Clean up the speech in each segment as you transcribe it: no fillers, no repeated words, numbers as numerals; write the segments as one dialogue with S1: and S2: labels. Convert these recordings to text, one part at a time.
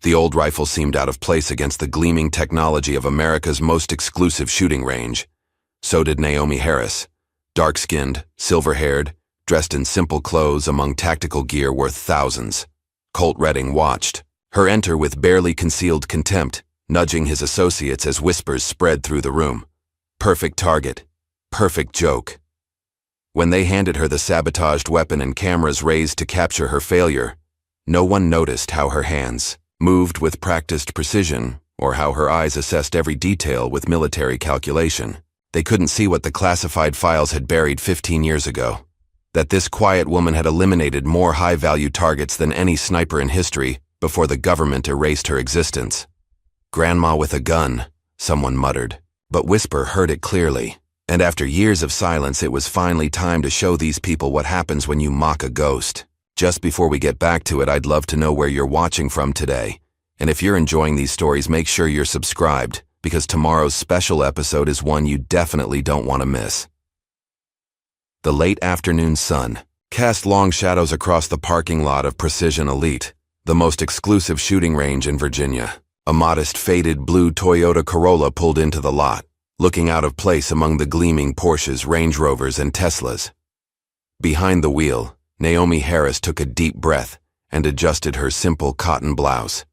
S1: The old rifle seemed out of place against the gleaming technology of America's most exclusive shooting range. So did Naomi Harris. Dark-skinned, silver-haired, dressed in simple clothes among tactical gear worth thousands. Colt Redding watched her enter with barely concealed contempt, nudging his associates as whispers spread through the room. Perfect target. Perfect joke. When they handed her the sabotaged weapon and cameras raised to capture her failure, no one noticed how her hands moved with practiced precision or how her eyes assessed every detail with military calculation. They couldn't see what the classified files had buried 15 years ago. That this quiet woman had eliminated more high-value targets than any sniper in history before the government erased her existence. "Grandma with a gun," someone muttered, but Whisper heard it clearly. And after years of silence, it was finally time to show these people what happens when you mock a ghost. Just before we get back to it, I'd love to know where you're watching from today. And if you're enjoying these stories, make sure you're subscribed, because tomorrow's special episode is one you definitely don't want to miss. The late afternoon sun cast long shadows across the parking lot of Precision Elite, the most exclusive shooting range in Virginia. A modest faded blue Toyota Corolla pulled into the lot, looking out of place among the gleaming Porsches, Range Rovers, and Teslas. Behind the wheel, Naomi Harris took a deep breath and adjusted her simple cotton blouse.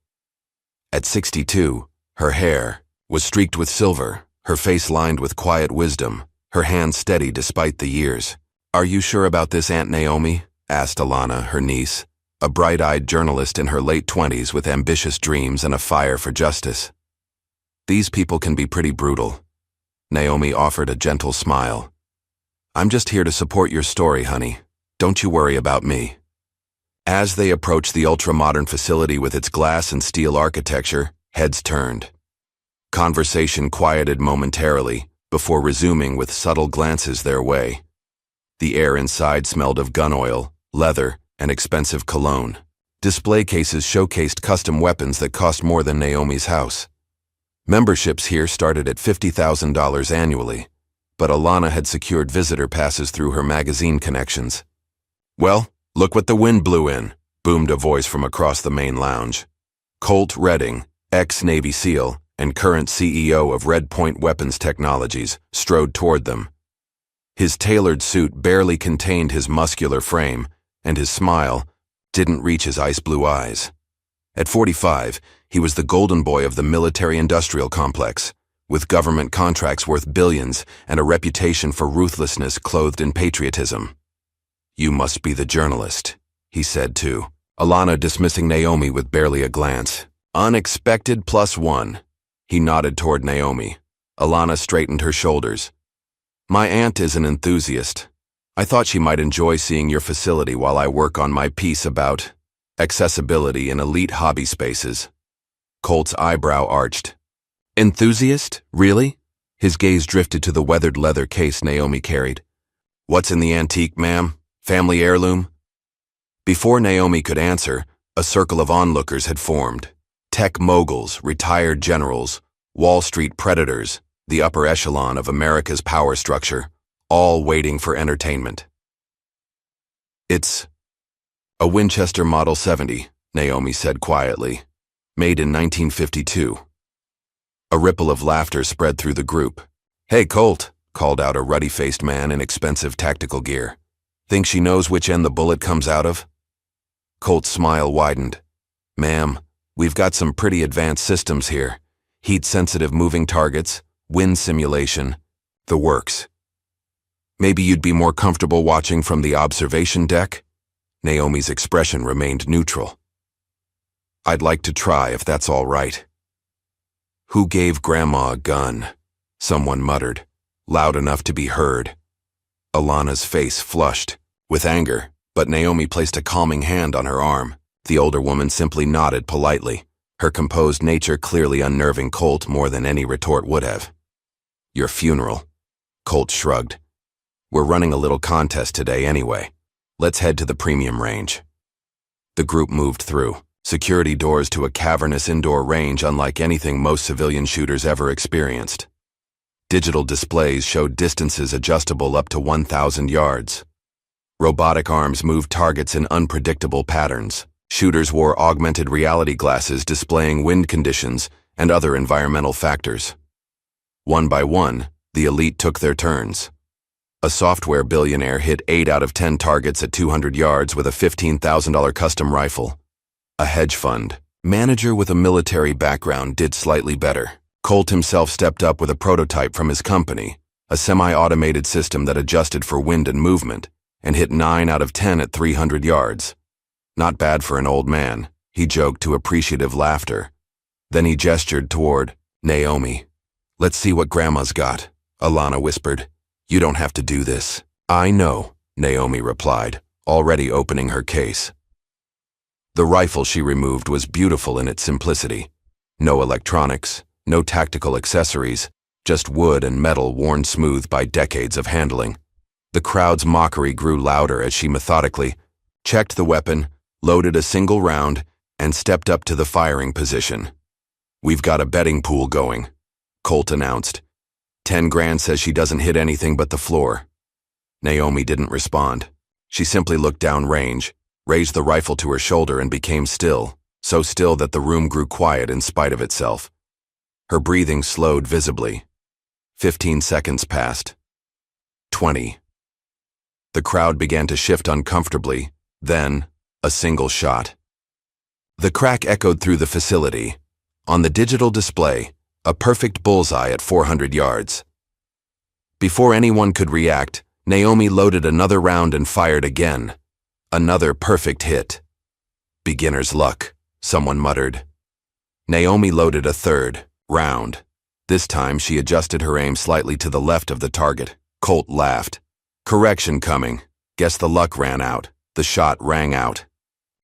S1: At 62, her hair was streaked with silver, her face lined with quiet wisdom, her hands steady despite the years. "Are you sure about this, Aunt Naomi?" asked Alana, her niece, a bright-eyed journalist in her late 20s with ambitious dreams and a fire for justice. "These people can be pretty brutal." Naomi offered a gentle smile. "I'm just here to support your story, honey. Don't you worry about me." As they approached the ultra-modern facility with its glass and steel architecture, heads turned. Conversation quieted momentarily before resuming with subtle glances their way. The air inside smelled of gun oil, leather, and expensive cologne. Display cases showcased custom weapons that cost more than Naomi's house. Memberships here started at $50,000 annually, but Alana had secured visitor passes through her magazine connections. "Well, look what the wind blew in," boomed a voice from across the main lounge. Colt Redding, ex-Navy SEAL and current CEO of Red Point Weapons Technologies, strode toward them. His tailored suit barely contained his muscular frame, and his smile didn't reach his ice-blue eyes. At 45, he was the golden boy of the military-industrial complex, with government contracts worth billions and a reputation for ruthlessness clothed in patriotism. "You must be the journalist," he said too, Alana dismissing Naomi with barely a glance. "Unexpected +1. He nodded toward Naomi. Alana straightened her shoulders. "My aunt is an enthusiast. I thought she might enjoy seeing your facility while I work on my piece about accessibility in elite hobby spaces." Colt's eyebrow arched. "Enthusiast? Really?" His gaze drifted to the weathered leather case Naomi carried. "What's in the antique, ma'am? Family heirloom?" Before Naomi could answer, a circle of onlookers had formed. Tech moguls, retired generals, Wall Street predators, the upper echelon of America's power structure, all waiting for entertainment. "It's a Winchester Model 70, Naomi said quietly. "Made in 1952. A ripple of laughter spread through the group. "Hey, Colt," called out a ruddy-faced man in expensive tactical gear. "Think she knows which end the bullet comes out of?" Colt's smile widened. "Ma'am, we've got some pretty advanced systems here. Heat-sensitive moving targets, wind simulation, the works. Maybe you'd be more comfortable watching from the observation deck?" Naomi's expression remained neutral. "I'd like to try if that's all right." "Who gave Grandma a gun?" someone muttered, loud enough to be heard. Alana's face flushed with anger, but Naomi placed a calming hand on her arm. The older woman simply nodded politely, her composed nature clearly unnerving Colt more than any retort would have. "Your funeral," Colt shrugged. "We're running a little contest today anyway. Let's head to the premium range." The group moved through security doors to a cavernous indoor range unlike anything most civilian shooters ever experienced. Digital displays showed distances adjustable up to 1,000 yards. Robotic arms moved targets in unpredictable patterns, Shooters wore augmented reality glasses displaying wind conditions and other environmental factors. One by one, the elite took their turns. A software billionaire hit 8 out of 10 targets at 200 yards with a $15,000 custom rifle. A hedge fund manager with a military background did slightly better. Colt himself stepped up with a prototype from his company, a semi-automated system that adjusted for wind and movement, and hit 9 out of 10 at 300 yards. Not bad for an old man, he joked to appreciative laughter. Then he gestured toward Naomi. "Let's see what Grandma's got," Alana whispered. "You don't have to do this." "I know," Naomi replied, already opening her case. The rifle she removed was beautiful in its simplicity. No electronics, no tactical accessories, just wood and metal worn smooth by decades of handling. The crowd's mockery grew louder as she methodically checked the weapon, loaded a single round, and stepped up to the firing position. "We've got a betting pool going," Colt announced. 10 grand says she doesn't hit anything but the floor. Naomi didn't respond. She simply looked downrange, raised the rifle to her shoulder and became still, so still that the room grew quiet in spite of itself. Her breathing slowed visibly. 15 seconds passed. 20. The crowd began to shift uncomfortably, then a single shot. The crack echoed through the facility. On the digital display, a perfect bullseye at 400 yards. Before anyone could react, Naomi loaded another round and fired again. Another perfect hit. "Beginner's luck," someone muttered. Naomi loaded a third round. This time she adjusted her aim slightly to the left of the target. Colt laughed. "Correction coming. Guess the luck ran out." The shot rang out.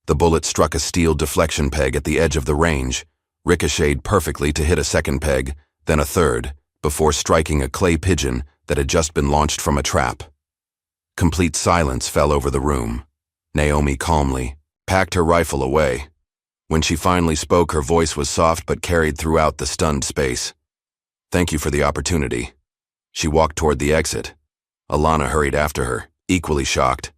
S1: The bullet struck a steel deflection peg at the edge of the range, ricocheted perfectly to hit a second peg, then a third, before striking a clay pigeon that had just been launched from a trap. Complete silence fell over the room. Naomi calmly packed her rifle away. When she finally spoke, her voice was soft but carried throughout the stunned space. "Thank you for the opportunity." She walked toward the exit. Alana hurried after her, equally shocked.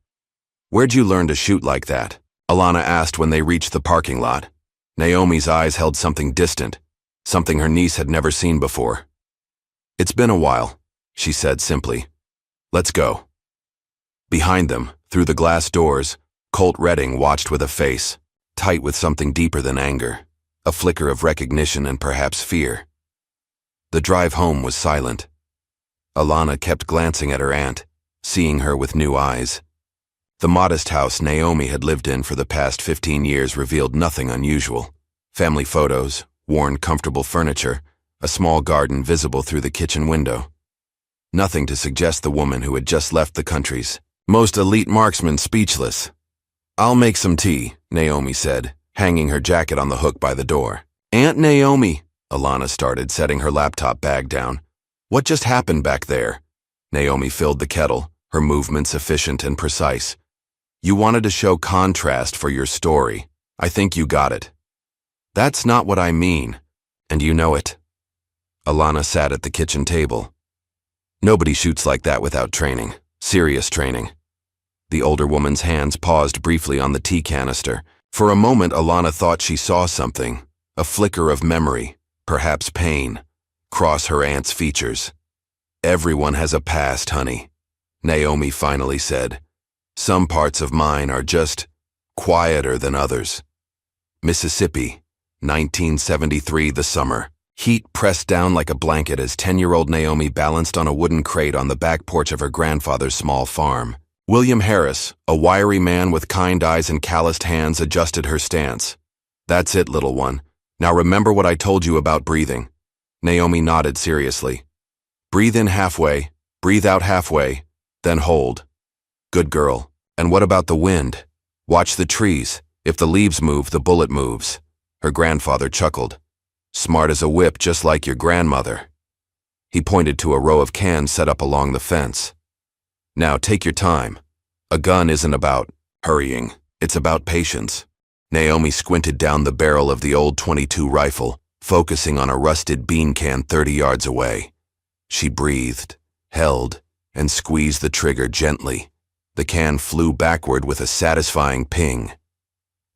S1: "Where'd you learn to shoot like that?" Alana asked when they reached the parking lot. Naomi's eyes held something distant, something her niece had never seen before. "It's been a while," she said simply. "Let's go." Behind them, through the glass doors, Colt Redding watched with a face, tight with something deeper than anger, a flicker of recognition and perhaps fear. The drive home was silent. Alana kept glancing at her aunt, seeing her with new eyes. The modest house Naomi had lived in for the past 15 years revealed nothing unusual. Family photos, worn, comfortable furniture, a small garden visible through the kitchen window. Nothing to suggest the woman who had just left the country's most elite marksman speechless. "I'll make some tea," Naomi said, hanging her jacket on the hook by the door. "Aunt Naomi," Alana started, setting her laptop bag down. "What just happened back there?" Naomi filled the kettle, her movements efficient and precise. "You wanted to show contrast for your story. I think you got it." "That's not what I mean, and you know it." Alana sat at the kitchen table. "Nobody shoots like that without training, serious training." The older woman's hands paused briefly on the tea canister. For a moment, Alana thought she saw something, a flicker of memory, perhaps pain, cross her aunt's features. "Everyone has a past, honey," Naomi finally said. "Some parts of mine are just quieter than others." Mississippi, 1973, the summer. Heat pressed down like a blanket as 10-year-old Naomi balanced on a wooden crate on the back porch of her grandfather's small farm. William Harris, a wiry man with kind eyes and calloused hands, adjusted her stance. "That's it, little one. Now remember what I told you about breathing." Naomi nodded seriously. "Breathe in halfway, breathe out halfway, then hold. Good girl. And what about the wind? Watch the trees. If the leaves move, the bullet moves." Her grandfather chuckled. "Smart as a whip, just like your grandmother." He pointed to a row of cans set up along the fence. "Now take your time. A gun isn't about hurrying, it's about patience." Naomi squinted down the barrel of the old .22 rifle, focusing on a rusted bean can 30 yards away. She breathed, held, and squeezed the trigger gently. The can flew backward with a satisfying ping.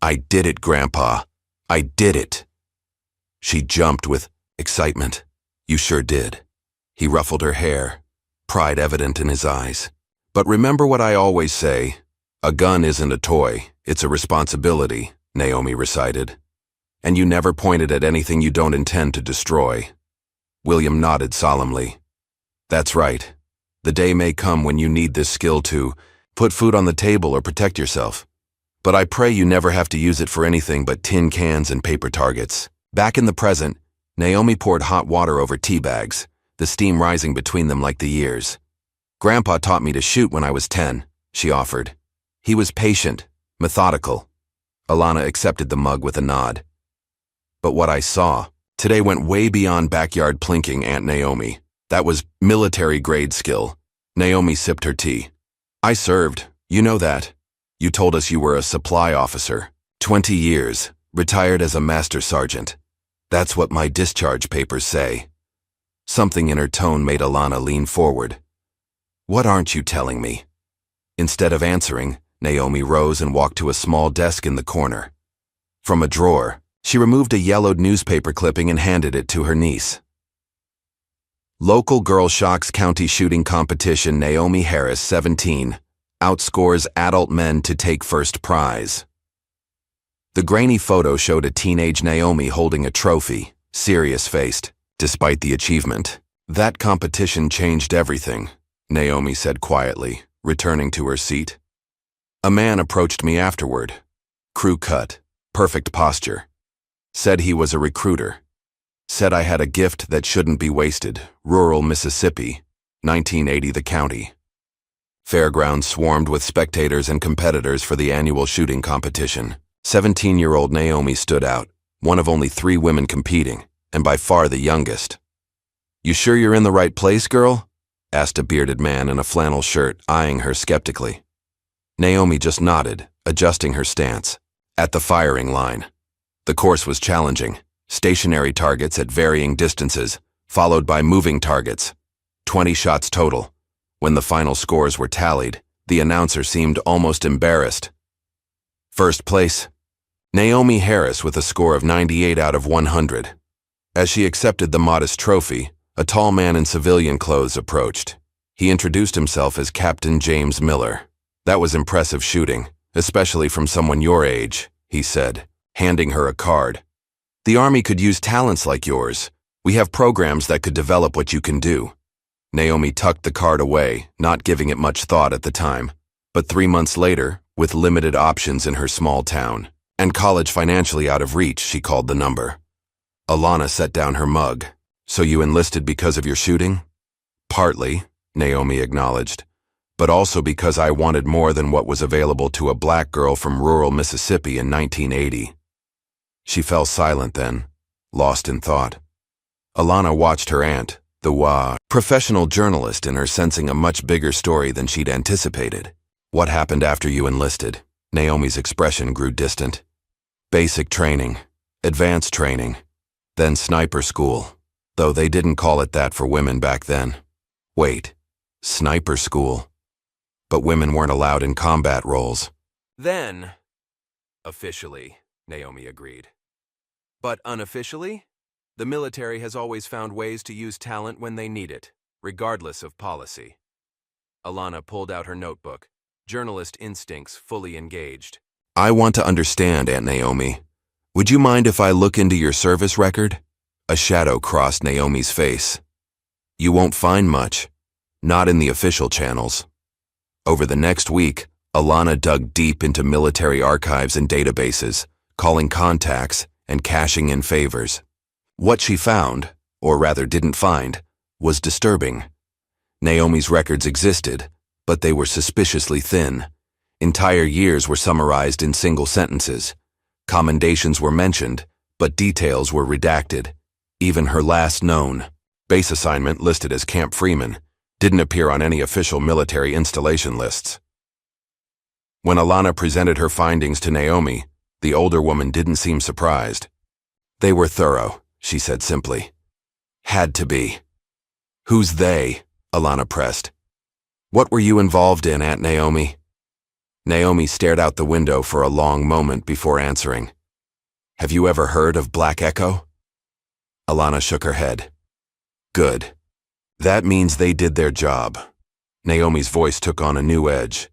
S1: I did it, Grandpa. I did it. She jumped with excitement. You sure did. He ruffled her hair, pride evident in his eyes. But remember what I always say, a gun isn't a toy, it's a responsibility, Naomi recited. And you never pointed at anything you don't intend to destroy. William nodded solemnly. That's right. The day may come when you need this skill to put food on the table or protect yourself. But I pray you never have to use it for anything but tin cans and paper targets. Back in the present, Naomi poured hot water over tea bags, the steam rising between them like the years. Grandpa taught me to shoot when I was 10, she offered. He was patient, methodical. Alana accepted the mug with a nod. But what I saw today went way beyond backyard plinking, Aunt Naomi. That was military-grade skill. Naomi sipped her tea. I served, you know that. You told us you were a supply officer. 20 years, retired as a master sergeant. That's what my discharge papers say. Something in her tone made Alana lean forward. What aren't you telling me? Instead of answering, Naomi rose and walked to a small desk in the corner. From a drawer, she removed a yellowed newspaper clipping and handed it to her niece. Local Girl Shocks County Shooting Competition, Naomi Harris, 17, outscores adult men to take first prize. The grainy photo showed a teenage Naomi holding a trophy, serious-faced, despite the achievement. That competition changed everything, Naomi said quietly, returning to her seat. A man approached me afterward. Crew cut, perfect posture. Said he was a recruiter. Said I had a gift that shouldn't be wasted. Rural Mississippi, 1980 the county. Fairgrounds swarmed with spectators and competitors for the annual shooting competition. 17-year-old Naomi stood out, one of only 3 women competing, and by far the youngest. You sure you're in the right place, girl? Asked a bearded man in a flannel shirt, eyeing her skeptically. Naomi just nodded, adjusting her stance. At the firing line. The course was challenging. Stationary targets at varying distances, followed by moving targets. 20 shots total. When the final scores were tallied, the announcer seemed almost embarrassed. First place, Naomi Harris with a score of 98 out of 100. As she accepted the modest trophy, a tall man in civilian clothes approached. He introduced himself as Captain James Miller. That was impressive shooting, especially from someone your age, he said, handing her a card. The Army could use talents like yours. We have programs that could develop what you can do. Naomi tucked the card away, not giving it much thought at the time. But 3 months later, with limited options in her small town, and college financially out of reach, she called the number. Alana set down her mug. So you enlisted because of your shooting? Partly, Naomi acknowledged, but also because I wanted more than what was available to a black girl from rural Mississippi in 1980. She fell silent then, lost in thought. Alana watched her aunt, the professional journalist in her, sensing a much bigger story than she'd anticipated. What happened after you enlisted? Naomi's expression grew distant. Basic training, advanced training, then sniper school, though they didn't call it that for women back then. Wait, sniper school? But women weren't allowed in combat roles. Then, officially, Naomi agreed. But unofficially, the military has always found ways to use talent when they need it, regardless of policy. Alana pulled out her notebook, journalist instincts fully engaged. I want to understand, Aunt Naomi. Would you mind if I look into your service record? A shadow crossed Naomi's face. You won't find much, not in the official channels. Over the next week, Alana dug deep into military archives and databases, calling contacts and cashing in favors. What she found, or rather didn't find, was disturbing. Naomi's records existed, but they were suspiciously thin. Entire years were summarized in single sentences. Commendations were mentioned, but details were redacted. Even her last known base assignment, listed as Camp Freeman, didn't appear on any official military installation lists. When Alana presented her findings to Naomi, the older woman didn't seem surprised. They were thorough, she said simply. Had to be. Who's they? Alana pressed. What were you involved in, Aunt Naomi? Naomi stared out the window for a long moment before answering. Have you ever heard of Black Echo? Alana shook her head. Good. That means they did their job. Naomi's voice took on a new edge.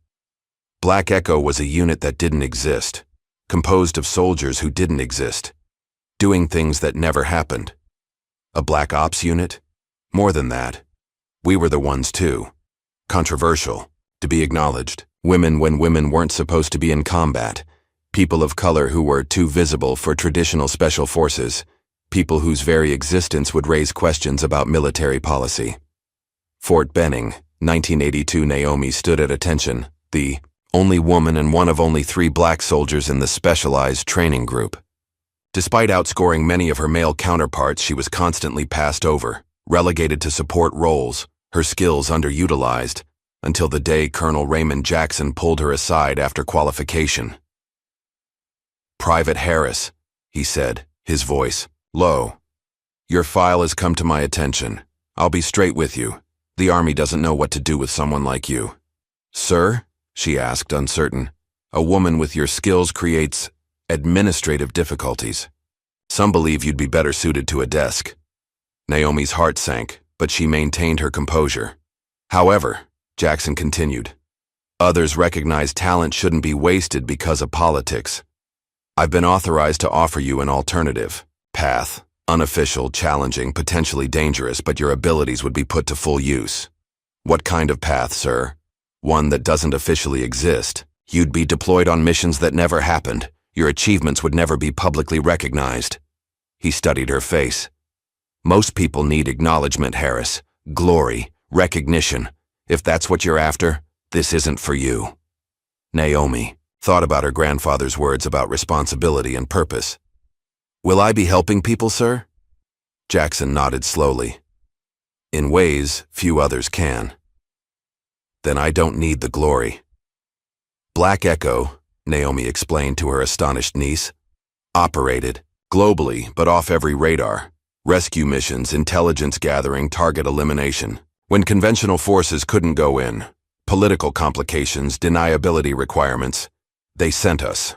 S1: Black Echo was a unit that didn't exist, composed of soldiers who didn't exist, doing things that never happened. A Black Ops unit? More than that. We were the ones too. Controversial, to be acknowledged. Women when women weren't supposed to be in combat. People of color who were too visible for traditional special forces. People whose very existence would raise questions about military policy. Fort Benning, 1982. Naomi stood at attention, the only woman and one of only 3 black soldiers in the specialized training group. Despite outscoring many of her male counterparts, she was constantly passed over, relegated to support roles, her skills underutilized, until the day Colonel Raymond Jackson pulled her aside after qualification. Private Harris, he said, his voice low. Your file has come to my attention. I'll be straight with you. The Army doesn't know what to do with someone like you. Sir? She asked, uncertain. A woman with your skills creates administrative difficulties. Some believe you'd be better suited to a desk. Naomi's heart sank, but she maintained her composure. However, Jackson continued, others recognize talent shouldn't be wasted because of politics. I've been authorized to offer you an alternative path, unofficial, challenging, potentially dangerous, but your abilities would be put to full use. What kind of path, sir? One that doesn't officially exist. You'd be deployed on missions that never happened. Your achievements would never be publicly recognized. He studied her face. Most people need acknowledgement, Harris. Glory, recognition. If that's what you're after, this isn't for you. Naomi thought about her grandfather's words about responsibility and purpose. Will I be helping people, sir? Jackson nodded slowly. In ways few others can. Then I don't need the glory. Black Echo, Naomi explained to her astonished niece, operated globally but off every radar. Rescue missions, intelligence gathering, target elimination. When conventional forces couldn't go in, political complications, deniability requirements, they sent us.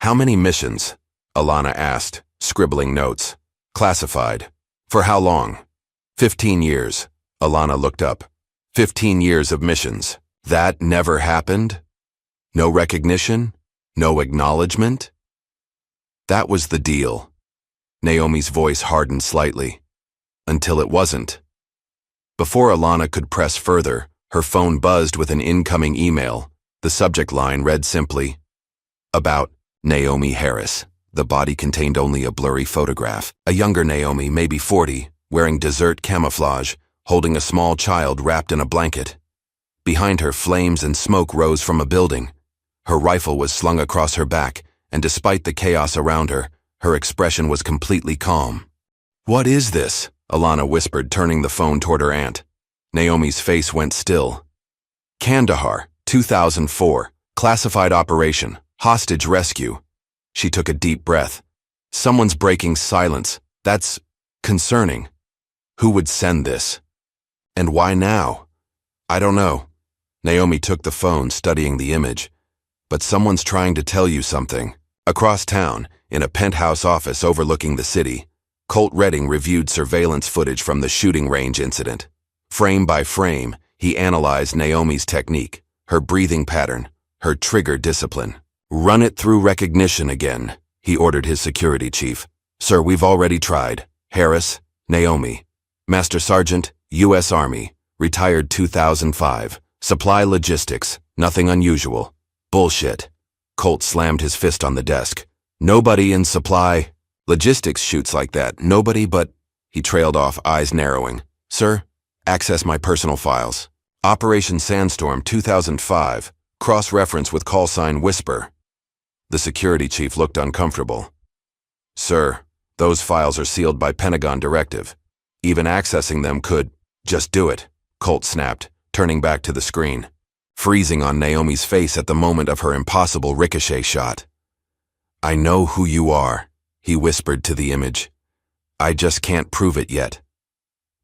S1: How many missions? Alana asked, scribbling notes. Classified. For how long? 15 years. Alana looked up. 15 years of missions. That never happened? No recognition? No acknowledgement? That was the deal. Naomi's voice hardened slightly. Until it wasn't. Before Alana could press further, her phone buzzed with an incoming email. The subject line read simply, about Naomi Harris. The body contained only a blurry photograph. A younger Naomi, maybe 40, wearing desert camouflage, holding a small child wrapped in a blanket. Behind her, flames and smoke rose from a building. Her rifle was slung across her back, and despite the chaos around her, her expression was completely calm. What is this? Alana whispered, turning the phone toward her aunt. Naomi's face went still. Kandahar, 2004. Classified operation. Hostage rescue. She took a deep breath. Someone's breaking silence. That's concerning. Who would send this? And why now? I don't know. Naomi took the phone, studying the image. But someone's trying to tell you something. Across town, in a penthouse office overlooking the city, Colt Redding reviewed surveillance footage from the shooting range incident. Frame by frame, he analyzed Naomi's technique, her breathing pattern, her trigger discipline. Run it through recognition again, he ordered his security chief. Sir, we've already tried. Harris, Naomi. Master Sergeant, U.S. Army. Retired 2005. Supply logistics. Nothing unusual. Bullshit. Colt slammed his fist on the desk. Nobody in supply. Logistics shoots like that. Nobody but... He trailed off, eyes narrowing. Sir, access my personal files. Operation Sandstorm 2005. Cross-reference with call sign Whisper. The security chief looked uncomfortable. Sir, those files are sealed by Pentagon directive. Even accessing them could... Just do it, Colt snapped, turning back to the screen, freezing on Naomi's face at the moment of her impossible ricochet shot. I know who you are, he whispered to the image. I just can't prove it yet.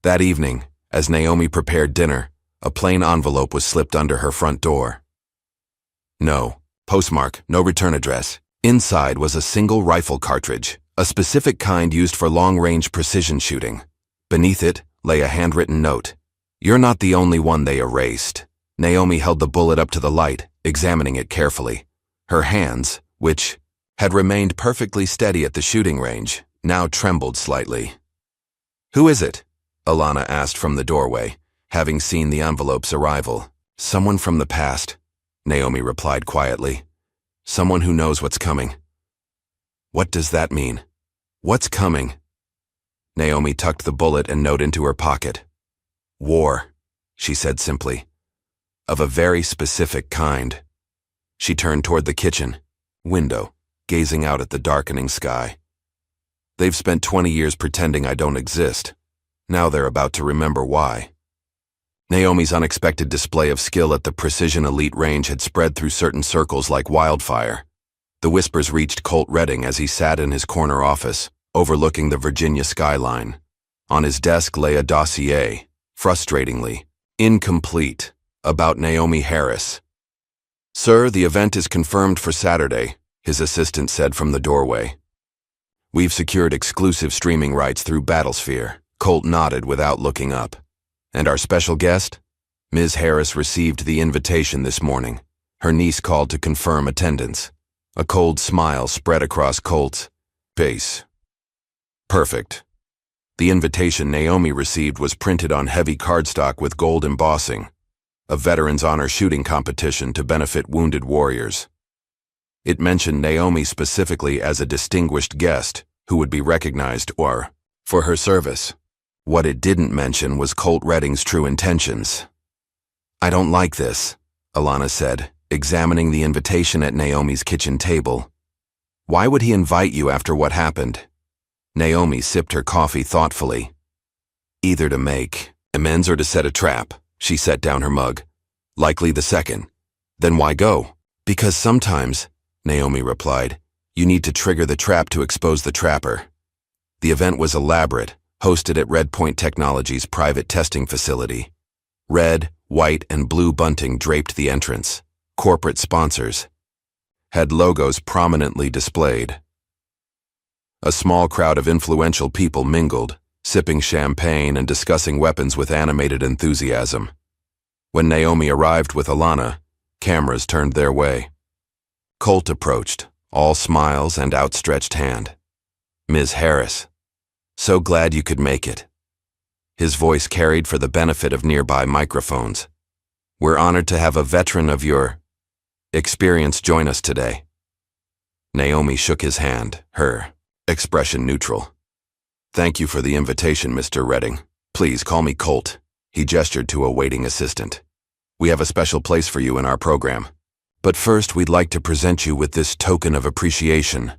S1: That evening, as Naomi prepared dinner, a plain envelope was slipped under her front door. No. Postmark, no return address. Inside was a single rifle cartridge, a specific kind used for long-range precision shooting. Beneath it lay a handwritten note. You're not the only one they erased. Naomi held the bullet up to the light, examining it carefully. Her hands, which had remained perfectly steady at the shooting range, now trembled slightly. Who is it? Alana asked from the doorway, having seen the envelope's arrival. Someone from the past, Naomi replied quietly. Someone who knows what's coming. What does that mean? What's coming? Naomi tucked the bullet and note into her pocket. War, she said simply. Of a very specific kind. She turned toward the kitchen window, gazing out at the darkening sky. They've spent 20 years pretending I don't exist. Now they're about to remember why. Naomi's unexpected display of skill at the Precision Elite range had spread through certain circles like wildfire. The whispers reached Colt Redding as he sat in his corner office, overlooking the Virginia skyline. On his desk lay a dossier, frustratingly incomplete, about Naomi Harris. Sir, the event is confirmed for Saturday, his assistant said from the doorway. We've secured exclusive streaming rights through Battlesphere. Colt nodded without looking up. And our special guest? Ms. Harris received the invitation this morning. Her niece called to confirm attendance. A cold smile spread across Colt's face. Perfect. The invitation Naomi received was printed on heavy cardstock with gold embossing. A Veterans Honor shooting competition to benefit wounded warriors. It mentioned Naomi specifically as a distinguished guest who would be recognized for her service. What it didn't mention was Colt Redding's true intentions. I don't like this, Alana said, examining the invitation at Naomi's kitchen table. Why would he invite you after what happened? Naomi sipped her coffee thoughtfully. Either to make amends or to set a trap. She set down her mug. Likely the second. Then why go? Because sometimes, Naomi replied, you need to trigger the trap to expose the trapper. The event was elaborate, hosted at Redpoint Technologies' private testing facility. Red, white, and blue bunting draped the entrance. Corporate sponsors had logos prominently displayed. A small crowd of influential people mingled, sipping champagne and discussing weapons with animated enthusiasm. When Naomi arrived with Alana, cameras turned their way. Colt approached, all smiles and outstretched hand. Ms. Harris, so glad you could make it. His voice carried for the benefit of nearby microphones. We're honored to have a veteran of your experience join us today. Naomi shook his hand, her expression neutral. Thank you for the invitation, Mr. Redding. Please call me Colt. He gestured to a waiting assistant. We have a special place for you in our program. But first, we'd like to present you with this token of appreciation.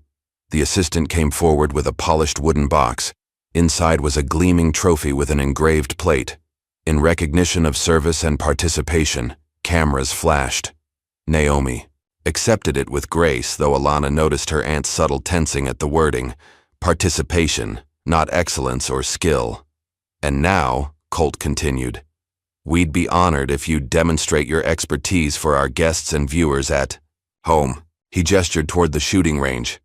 S1: The assistant came forward with a polished wooden box. Inside was a gleaming trophy with an engraved plate. In recognition of service and participation, cameras flashed. Naomi accepted it with grace, though Alana noticed her aunt's subtle tensing at the wording. Participation, not excellence or skill. And now, Colt continued, we'd be honored if you'd demonstrate your expertise for our guests and viewers at home. He gestured toward the shooting range.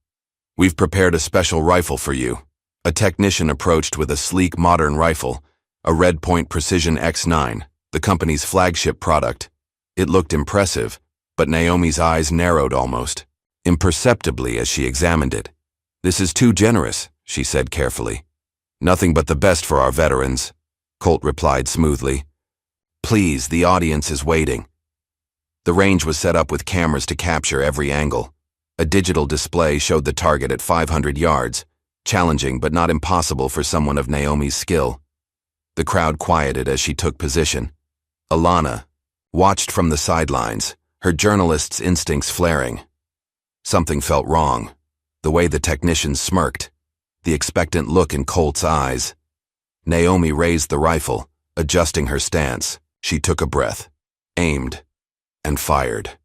S1: We've prepared a special rifle for you. A technician approached with a sleek modern rifle, a Redpoint Precision X9, the company's flagship product. It looked impressive, but Naomi's eyes narrowed almost imperceptibly as she examined it. This is too generous, she said carefully. Nothing but the best for our veterans, Colt replied smoothly. Please, the audience is waiting. The range was set up with cameras to capture every angle. A digital display showed the target at 500 yards, challenging but not impossible for someone of Naomi's skill. The crowd quieted as she took position. Alana watched from the sidelines, her journalist's instincts flaring. Something felt wrong. The way the technician smirked, the expectant look in Colt's eyes. Naomi raised the rifle, adjusting her stance. She took a breath, aimed, and fired.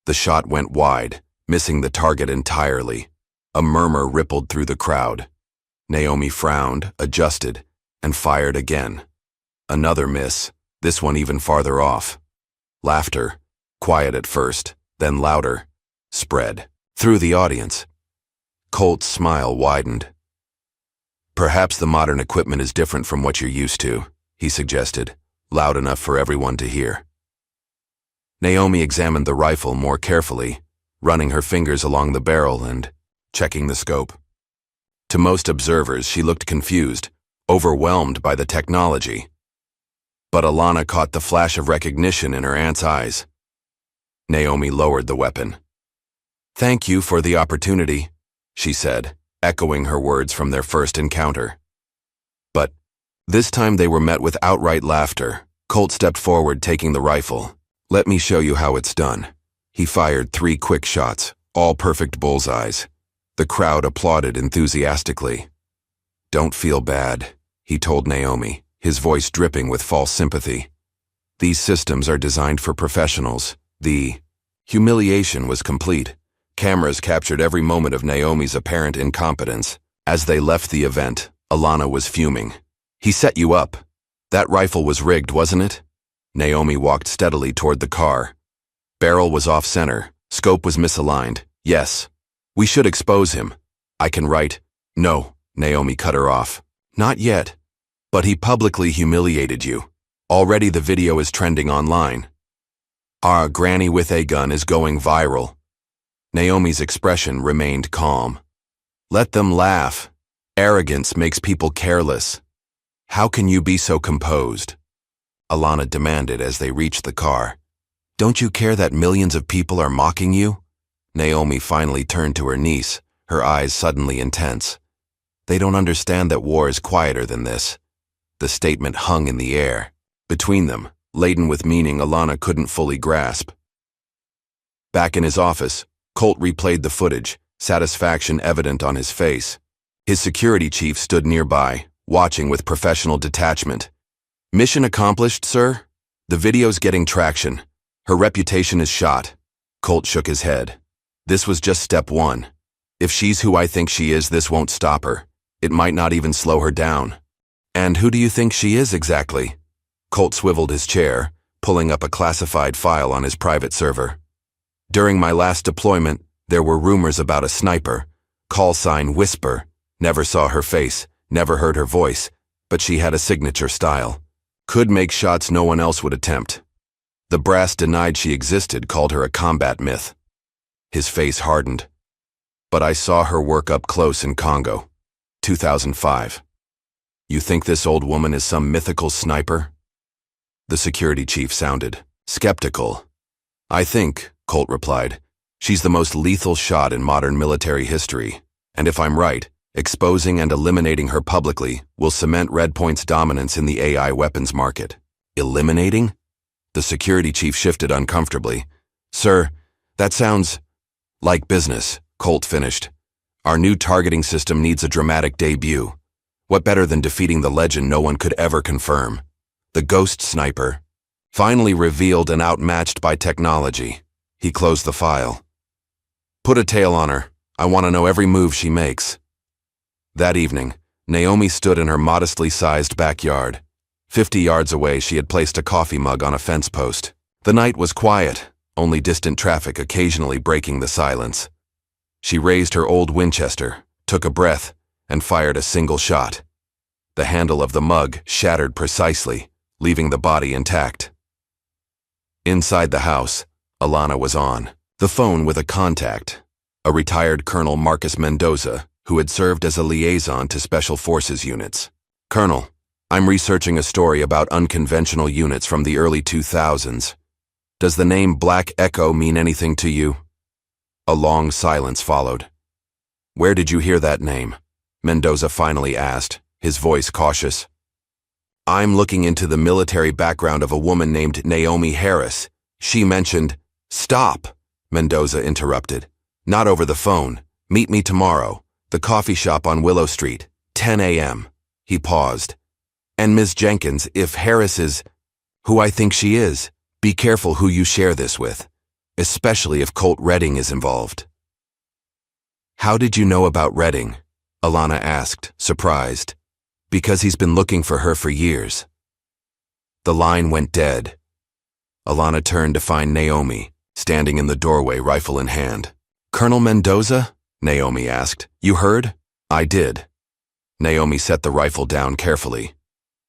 S1: The shot went wide, missing the target entirely. A murmur rippled through the crowd. Naomi frowned, adjusted, and fired again. Another miss, this one even farther off. Laughter, quiet at first, then louder, spread through the audience. Colt's smile widened. Perhaps the modern equipment is different from what you're used to, he suggested, loud enough for everyone to hear. Naomi examined the rifle more carefully, running her fingers along the barrel and checking the scope. To most observers, she looked confused, overwhelmed by the technology. But Alana caught the flash of recognition in her aunt's eyes. Naomi lowered the weapon. "Thank you for the opportunity," she said, echoing her words from their first encounter. But this time they were met with outright laughter. Colt stepped forward, taking the rifle. "Let me show you how it's done." He fired 3 quick shots, all perfect bullseyes. The crowd applauded enthusiastically. "Don't feel bad," he told Naomi, his voice dripping with false sympathy. "These systems are designed for professionals." The humiliation was complete. Cameras captured every moment of Naomi's apparent incompetence. As they left the event, Alana was fuming. "He set you up. That rifle was rigged, wasn't it?" Naomi walked steadily toward the car. Barrel was off-center. Scope was misaligned. "Yes. We should expose him. I can write." "No," Naomi cut her off. "Not yet. But he publicly humiliated you. Already the video is trending online. Our granny with a gun is going viral." Naomi's expression remained calm. "Let them laugh. Arrogance makes people careless. How can you be so composed?" Alana demanded as they reached the car. "Don't you care that millions of people are mocking you?" Naomi finally turned to her niece, her eyes suddenly intense. "They don't understand that war is quieter than this." The statement hung in the air. Between them, laden with meaning Alana couldn't fully grasp. Back in his office, Colt replayed the footage, satisfaction evident on his face. His security chief stood nearby, watching with professional detachment. "Mission accomplished, sir? The video's getting traction. Her reputation is shot." Colt shook his head. "This was just step 1. If she's who I think she is, this won't stop her. It might not even slow her down." "And who do you think she is exactly?" Colt swiveled his chair, pulling up a classified file on his private server. "During my last deployment, there were rumors about a sniper. Call sign Whisper. Never saw her face, never heard her voice, but she had a signature style. Could make shots no one else would attempt. The brass denied she existed, called her a combat myth." His face hardened. "But I saw her work up close in Congo. 2005. You think this old woman is some mythical sniper?" The security chief sounded skeptical. "I think," Colt replied, "she's the most lethal shot in modern military history. And if I'm right, exposing and eliminating her publicly will cement Redpoint's dominance in the AI weapons market." "Eliminating?" The security chief shifted uncomfortably. "Sir, that sounds like business," Colt finished. "Our new targeting system needs a dramatic debut. What better than defeating the legend no one could ever confirm? The ghost sniper, finally revealed and outmatched by technology." He closed the file. "Put a tail on her. I want to know every move she makes." That evening, Naomi stood in her modestly sized backyard. 50 yards away, she had placed a coffee mug on a fence post. The night was quiet, only distant traffic occasionally breaking the silence. She raised her old Winchester, took a breath, and fired a single shot. The handle of the mug shattered precisely, leaving the body intact. Inside the house, Alana was on the phone with a contact, a retired Colonel Marcus Mendoza, who had served as a liaison to Special Forces units. "Colonel, I'm researching a story about unconventional units from the early 2000s. Does the name Black Echo mean anything to you?" A long silence followed. "Where did you hear that name?" Mendoza finally asked, his voice cautious. "I'm looking into the military background of a woman named Naomi Harris. She mentioned—" "Stop," Mendoza interrupted. "Not over the phone. Meet me tomorrow. The coffee shop on Willow Street, 10 a.m. He paused. "And Ms. Jenkins, if Harris is who I think she is, be careful who you share this with, especially if Colt Redding is involved." "How did you know about Redding?" Alana asked, surprised. "Because he's been looking for her for years." The line went dead. Alana turned to find Naomi, standing in the doorway, rifle in hand. "Colonel Mendoza?" Naomi asked. "You heard?" "I did." Naomi set the rifle down carefully.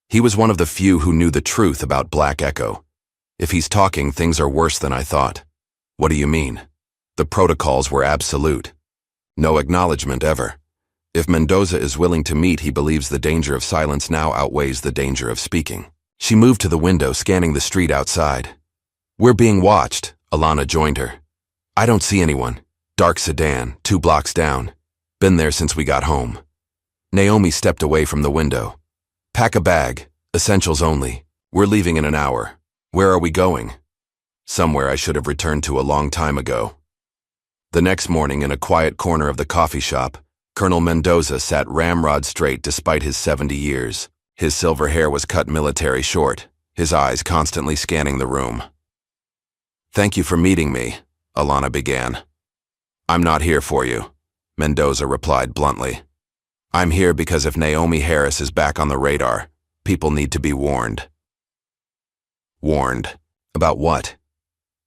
S1: He was one of the few who knew the truth about Black Echo. "If he's talking, things are worse than I thought." "What do you mean?" "The protocols were absolute. No acknowledgement ever. If Mendoza is willing to meet, he believes the danger of silence now outweighs the danger of speaking." She moved to the window, scanning the street outside. "We're being watched," Alana joined her. "I don't see anyone. Dark sedan, 2 blocks down. Been there since we got home." Naomi stepped away from the window. "Pack a bag. Essentials only. We're leaving in an hour." "Where are we going?" "Somewhere I should have returned to a long time ago." The next morning, in a quiet corner of the coffee shop, Colonel Mendoza sat ramrod straight despite his 70 years. His silver hair was cut military short, his eyes constantly scanning the room. "Thank you for meeting me," Alana began. "I'm not here for you," Mendoza replied bluntly. "I'm here because if Naomi Harris is back on the radar, people need to be warned." "Warned? About what?"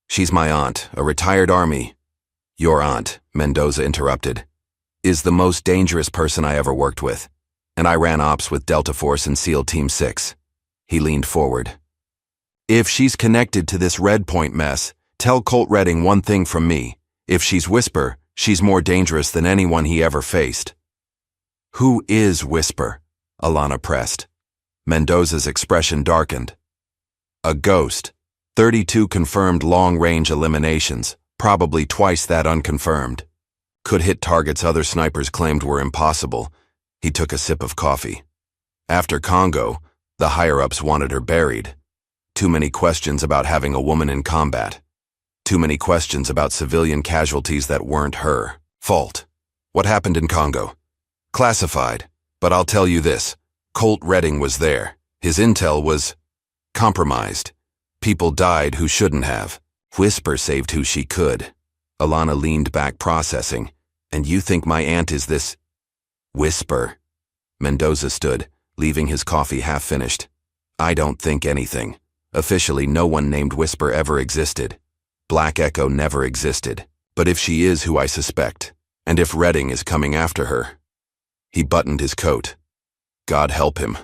S1: "She's my aunt, a retired Army." "Your aunt," Mendoza interrupted, "is the most dangerous person I ever worked with, and I ran ops with Delta Force and SEAL Team 6. He leaned forward. "If she's connected to this Red Point mess, tell Colt Redding one thing from me. If she's Whisper, she's more dangerous than anyone he ever faced." "Who is Whisper?" Alana pressed. Mendoza's expression darkened. "A ghost. 32 confirmed long-range eliminations, probably twice that unconfirmed. Could hit targets other snipers claimed were impossible." He took a sip of coffee. "After Congo, the higher-ups wanted her buried. Too many questions about having a woman in combat. Too many questions about civilian casualties that weren't her fault." "What happened in Congo?" "Classified, but I'll tell you this. Colt Redding was there. His intel was compromised. People died who shouldn't have. Whisper saved who she could." Alana leaned back, processing. "And you think my aunt is this Whisper?" Mendoza stood, leaving his coffee half-finished. "I don't think anything. Officially, no one named Whisper ever existed. Black Echo never existed. But if she is who I suspect, and if Redding is coming after her..." He buttoned his coat. God help him.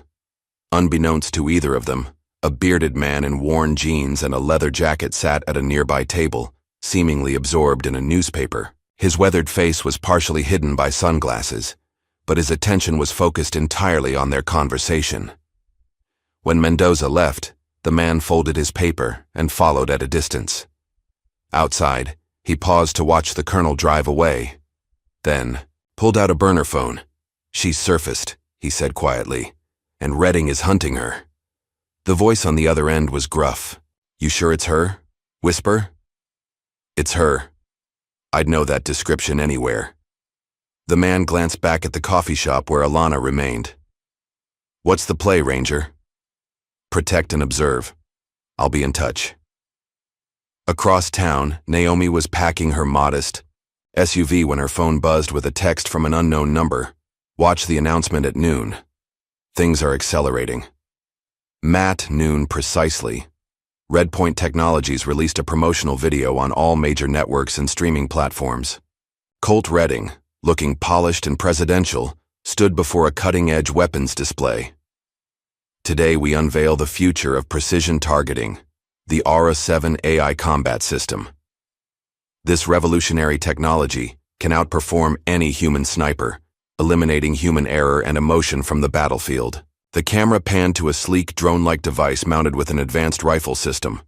S1: Unbeknownst to either of them, a bearded man in worn jeans and a leather jacket sat at a nearby table, seemingly absorbed in a newspaper. His weathered face was partially hidden by sunglasses, but his attention was focused entirely on their conversation. When Mendoza left, the man folded his paper and followed at a distance. Outside, he paused to watch the colonel drive away, then pulled out a burner phone. "She's surfaced," he said quietly, "and Redding is hunting her." The voice on the other end was gruff. "You sure it's her? Whisper?" "It's her. I'd know that description anywhere." The man glanced back at the coffee shop where Alana remained. "What's the play, Ranger?" "Protect and observe. I'll be in touch." Across town, Naomi was packing her modest SUV when her phone buzzed with a text from an unknown number. "Watch the announcement at noon. Things are accelerating." Matt noon precisely. Red Point Technologies released a promotional video on all major networks and streaming platforms. Colt Redding, looking polished and presidential, stood before a cutting-edge weapons display. "Today we unveil the future of precision targeting, the Aura 7 AI combat system. This revolutionary technology can outperform any human sniper, eliminating human error and emotion from the battlefield." The camera panned to a sleek drone-like device mounted with an advanced rifle system.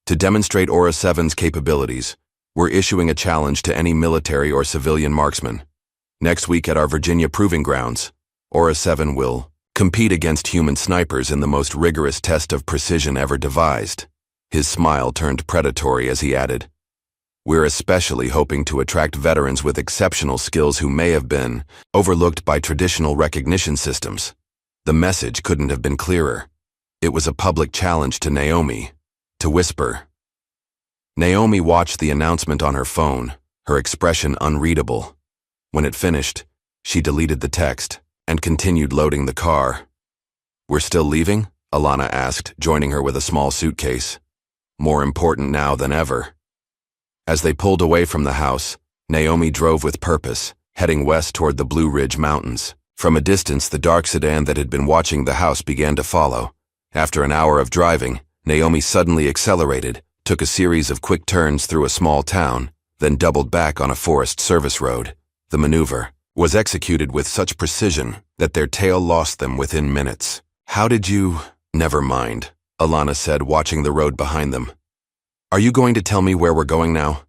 S1: "To demonstrate Aura 7's capabilities, we're issuing a challenge to any military or civilian marksman. Next week at our Virginia Proving Grounds, Aura 7 will compete against human snipers in the most rigorous test of precision ever devised." His smile turned predatory as he added, "We're especially hoping to attract veterans with exceptional skills who may have been overlooked by traditional recognition systems." The message couldn't have been clearer. It was a public challenge to Naomi, to Whisper. Naomi watched the announcement on her phone, her expression unreadable. When it finished, she deleted the text and continued loading the car. "We're still leaving?" Alana asked, joining her with a small suitcase. "More important now than ever." As they pulled away from the house, Naomi drove with purpose, heading west toward the Blue Ridge Mountains. From a distance, the dark sedan that had been watching the house began to follow. After an hour of driving, Naomi suddenly accelerated, took a series of quick turns through a small town, then doubled back on a Forest Service road. The maneuver was executed with such precision that their tail lost them within minutes. "How did you—" "Never mind," Alana said, watching the road behind them. "Are you going to tell me where we're going now?"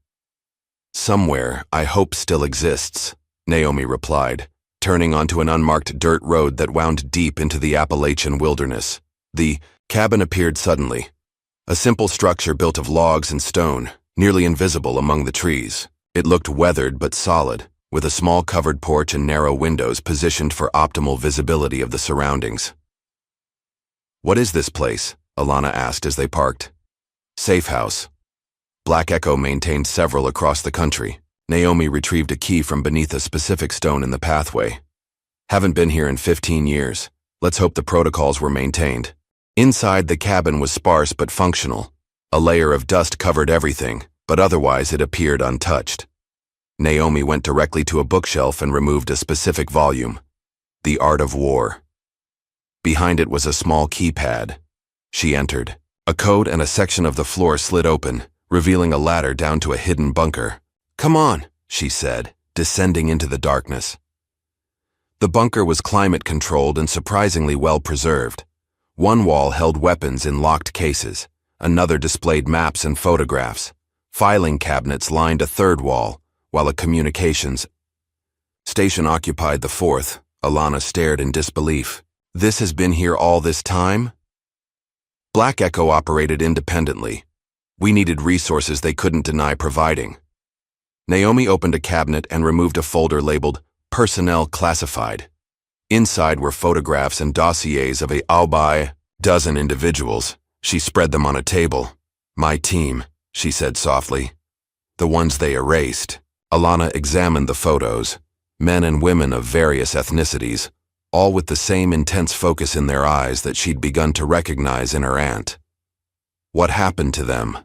S1: "Somewhere I hope still exists," Naomi replied, turning onto an unmarked dirt road that wound deep into the Appalachian wilderness. The cabin appeared suddenly. A simple structure built of logs and stone, nearly invisible among the trees. It looked weathered but solid, with a small covered porch and narrow windows positioned for optimal visibility of the surroundings. "What is this place?" Alana asked as they parked. "Safe House." Black Echo maintained several across the country. Naomi retrieved a key from beneath a specific stone in the pathway. "Haven't been here in 15 years. Let's hope the protocols were maintained." Inside, the cabin was sparse but functional. A layer of dust covered everything, but otherwise it appeared untouched. Naomi went directly to a bookshelf and removed a specific volume, The Art of War. Behind it was a small keypad. She entered. A code and a section of the floor slid open, revealing a ladder down to a hidden bunker. "Come on," she said, descending into the darkness. The bunker was climate-controlled and surprisingly well-preserved. One wall held weapons in locked cases. Another displayed maps and photographs. Filing cabinets lined a third wall, while a communications station occupied the fourth. Alana stared in disbelief. "This has been here all this time?" Black Echo operated independently. We needed resources they couldn't deny providing. Naomi opened a cabinet and removed a folder labeled Personnel Classified. Inside were photographs and dossiers of a dozen individuals. She spread them on a table. "My team," she said softly. "The ones they erased." Alana examined the photos. Men and women of various ethnicities, all with the same intense focus in their eyes that she'd begun to recognize in her aunt. What happened to them?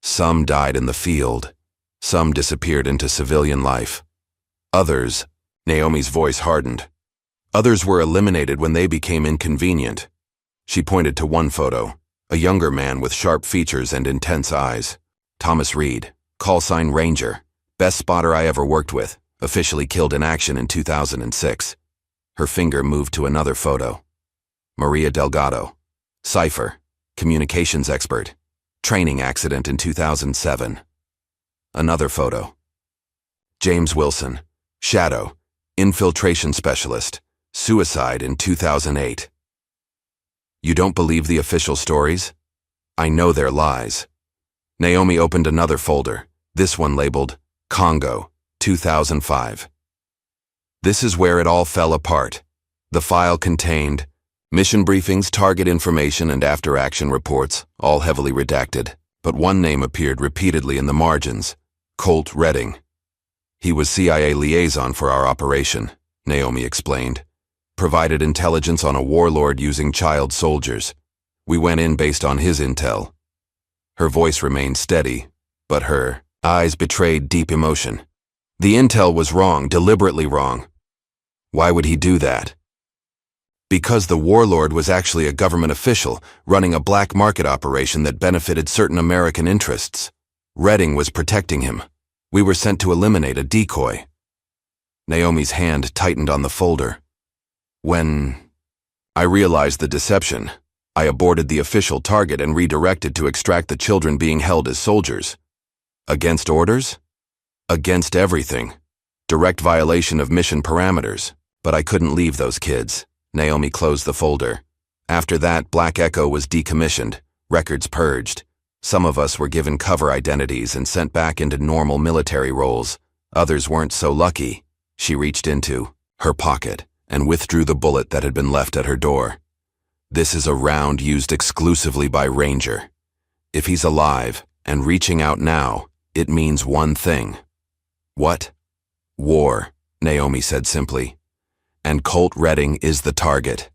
S1: Some died in the field. Some disappeared into civilian life. Others, Naomi's voice hardened. Others were eliminated when they became inconvenient. She pointed to one photo, a younger man with sharp features and intense eyes. Thomas Reed, call sign Ranger, best spotter I ever worked with, officially killed in action in 2006. Her finger moved to another photo. Maria Delgado, Cipher, communications expert, training accident in 2007. Another photo. James Wilson, Shadow, infiltration specialist, suicide in 2008. You don't believe the official stories? I know they're lies. Naomi opened another folder, this one labeled Congo, 2005. This is where it all fell apart. The file contained mission briefings, target information, and after-action reports, all heavily redacted, but one name appeared repeatedly in the margins, Colt Redding. He was CIA liaison for our operation, Naomi explained. Provided intelligence on a warlord using child soldiers. We went in based on his intel. Her voice remained steady, but her eyes betrayed deep emotion. The intel was wrong, deliberately wrong. Why would he do that? Because the warlord was actually a government official running a black market operation that benefited certain American interests. Redding was protecting him. We were sent to eliminate a decoy. Naomi's hand tightened on the folder. When I realized the deception, I aborted the official target and redirected to extract the children being held as soldiers. Against orders? Against everything. Direct violation of mission parameters. But I couldn't leave those kids. Naomi closed the folder. After that, Black Echo was decommissioned, records purged. Some of us were given cover identities and sent back into normal military roles. Others weren't so lucky. She reached into her pocket and withdrew the bullet that had been left at her door. This is a round used exclusively by Ranger. If he's alive and reaching out now, it means one thing. What? War, Naomi said simply. And Colt Redding is the target.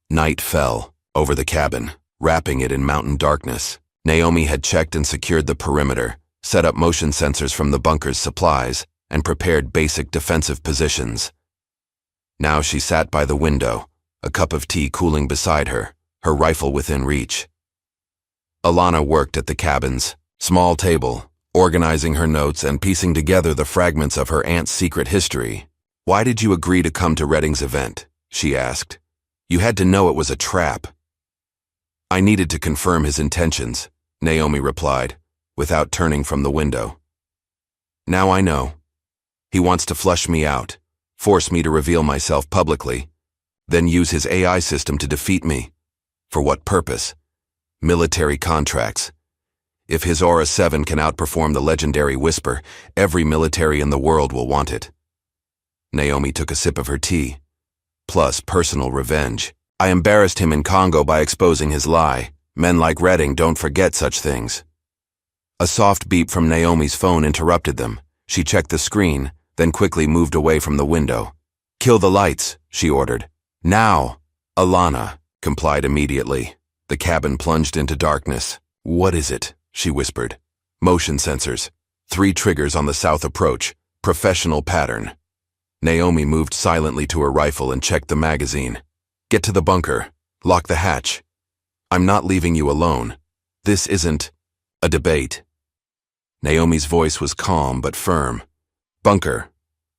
S1: Night fell over the cabin, wrapping it in mountain darkness. Naomi had checked and secured the perimeter, set up motion sensors from the bunker's supplies, and prepared basic defensive positions. Now she sat by the window, a cup of tea cooling beside her, her rifle within reach. Alana worked at the cabin's small table, organizing her notes and piecing together the fragments of her aunt's secret history. "Why did you agree to come to Redding's event?" she asked. "You had to know it was a trap." "I needed to confirm his intentions," Naomi replied, without turning from the window. "Now I know. He wants to flush me out, force me to reveal myself publicly, then use his AI system to defeat me. For what purpose? Military contracts. If his Aura 7 can outperform the legendary Whisper, every military in the world will want it." Naomi took a sip of her tea. "Plus personal revenge. I embarrassed him in Congo by exposing his lie. Men like Redding don't forget such things." A soft beep from Naomi's phone interrupted them. She checked the screen, then quickly moved away from the window. "Kill the lights," she ordered. "Now!" Alana complied immediately. The cabin plunged into darkness. "What is it?" she whispered. "Motion sensors. 3 triggers on the south approach. Professional pattern." Naomi moved silently to her rifle and checked the magazine. "Get to the bunker. Lock the hatch. I'm not leaving you alone. This isn't a debate." Naomi's voice was calm but firm. "Bunker.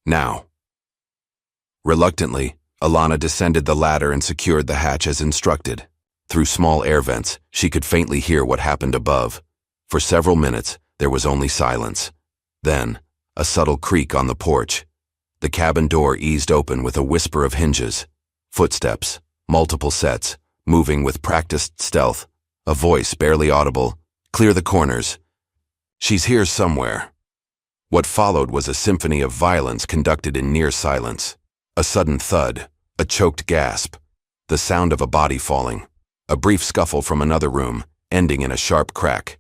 S1: Now." Reluctantly, Alana descended the ladder and secured the hatch as instructed. Through small air vents, she could faintly hear what happened above. For several minutes, there was only silence. Then, a subtle creak on the porch. The cabin door eased open with a whisper of hinges. Footsteps, multiple sets, moving with practiced stealth. A voice barely audible. "Clear the corners. She's here somewhere." What followed was a symphony of violence conducted in near silence. A sudden thud, a choked gasp, the sound of a body falling, a brief scuffle from another room, ending in a sharp crack.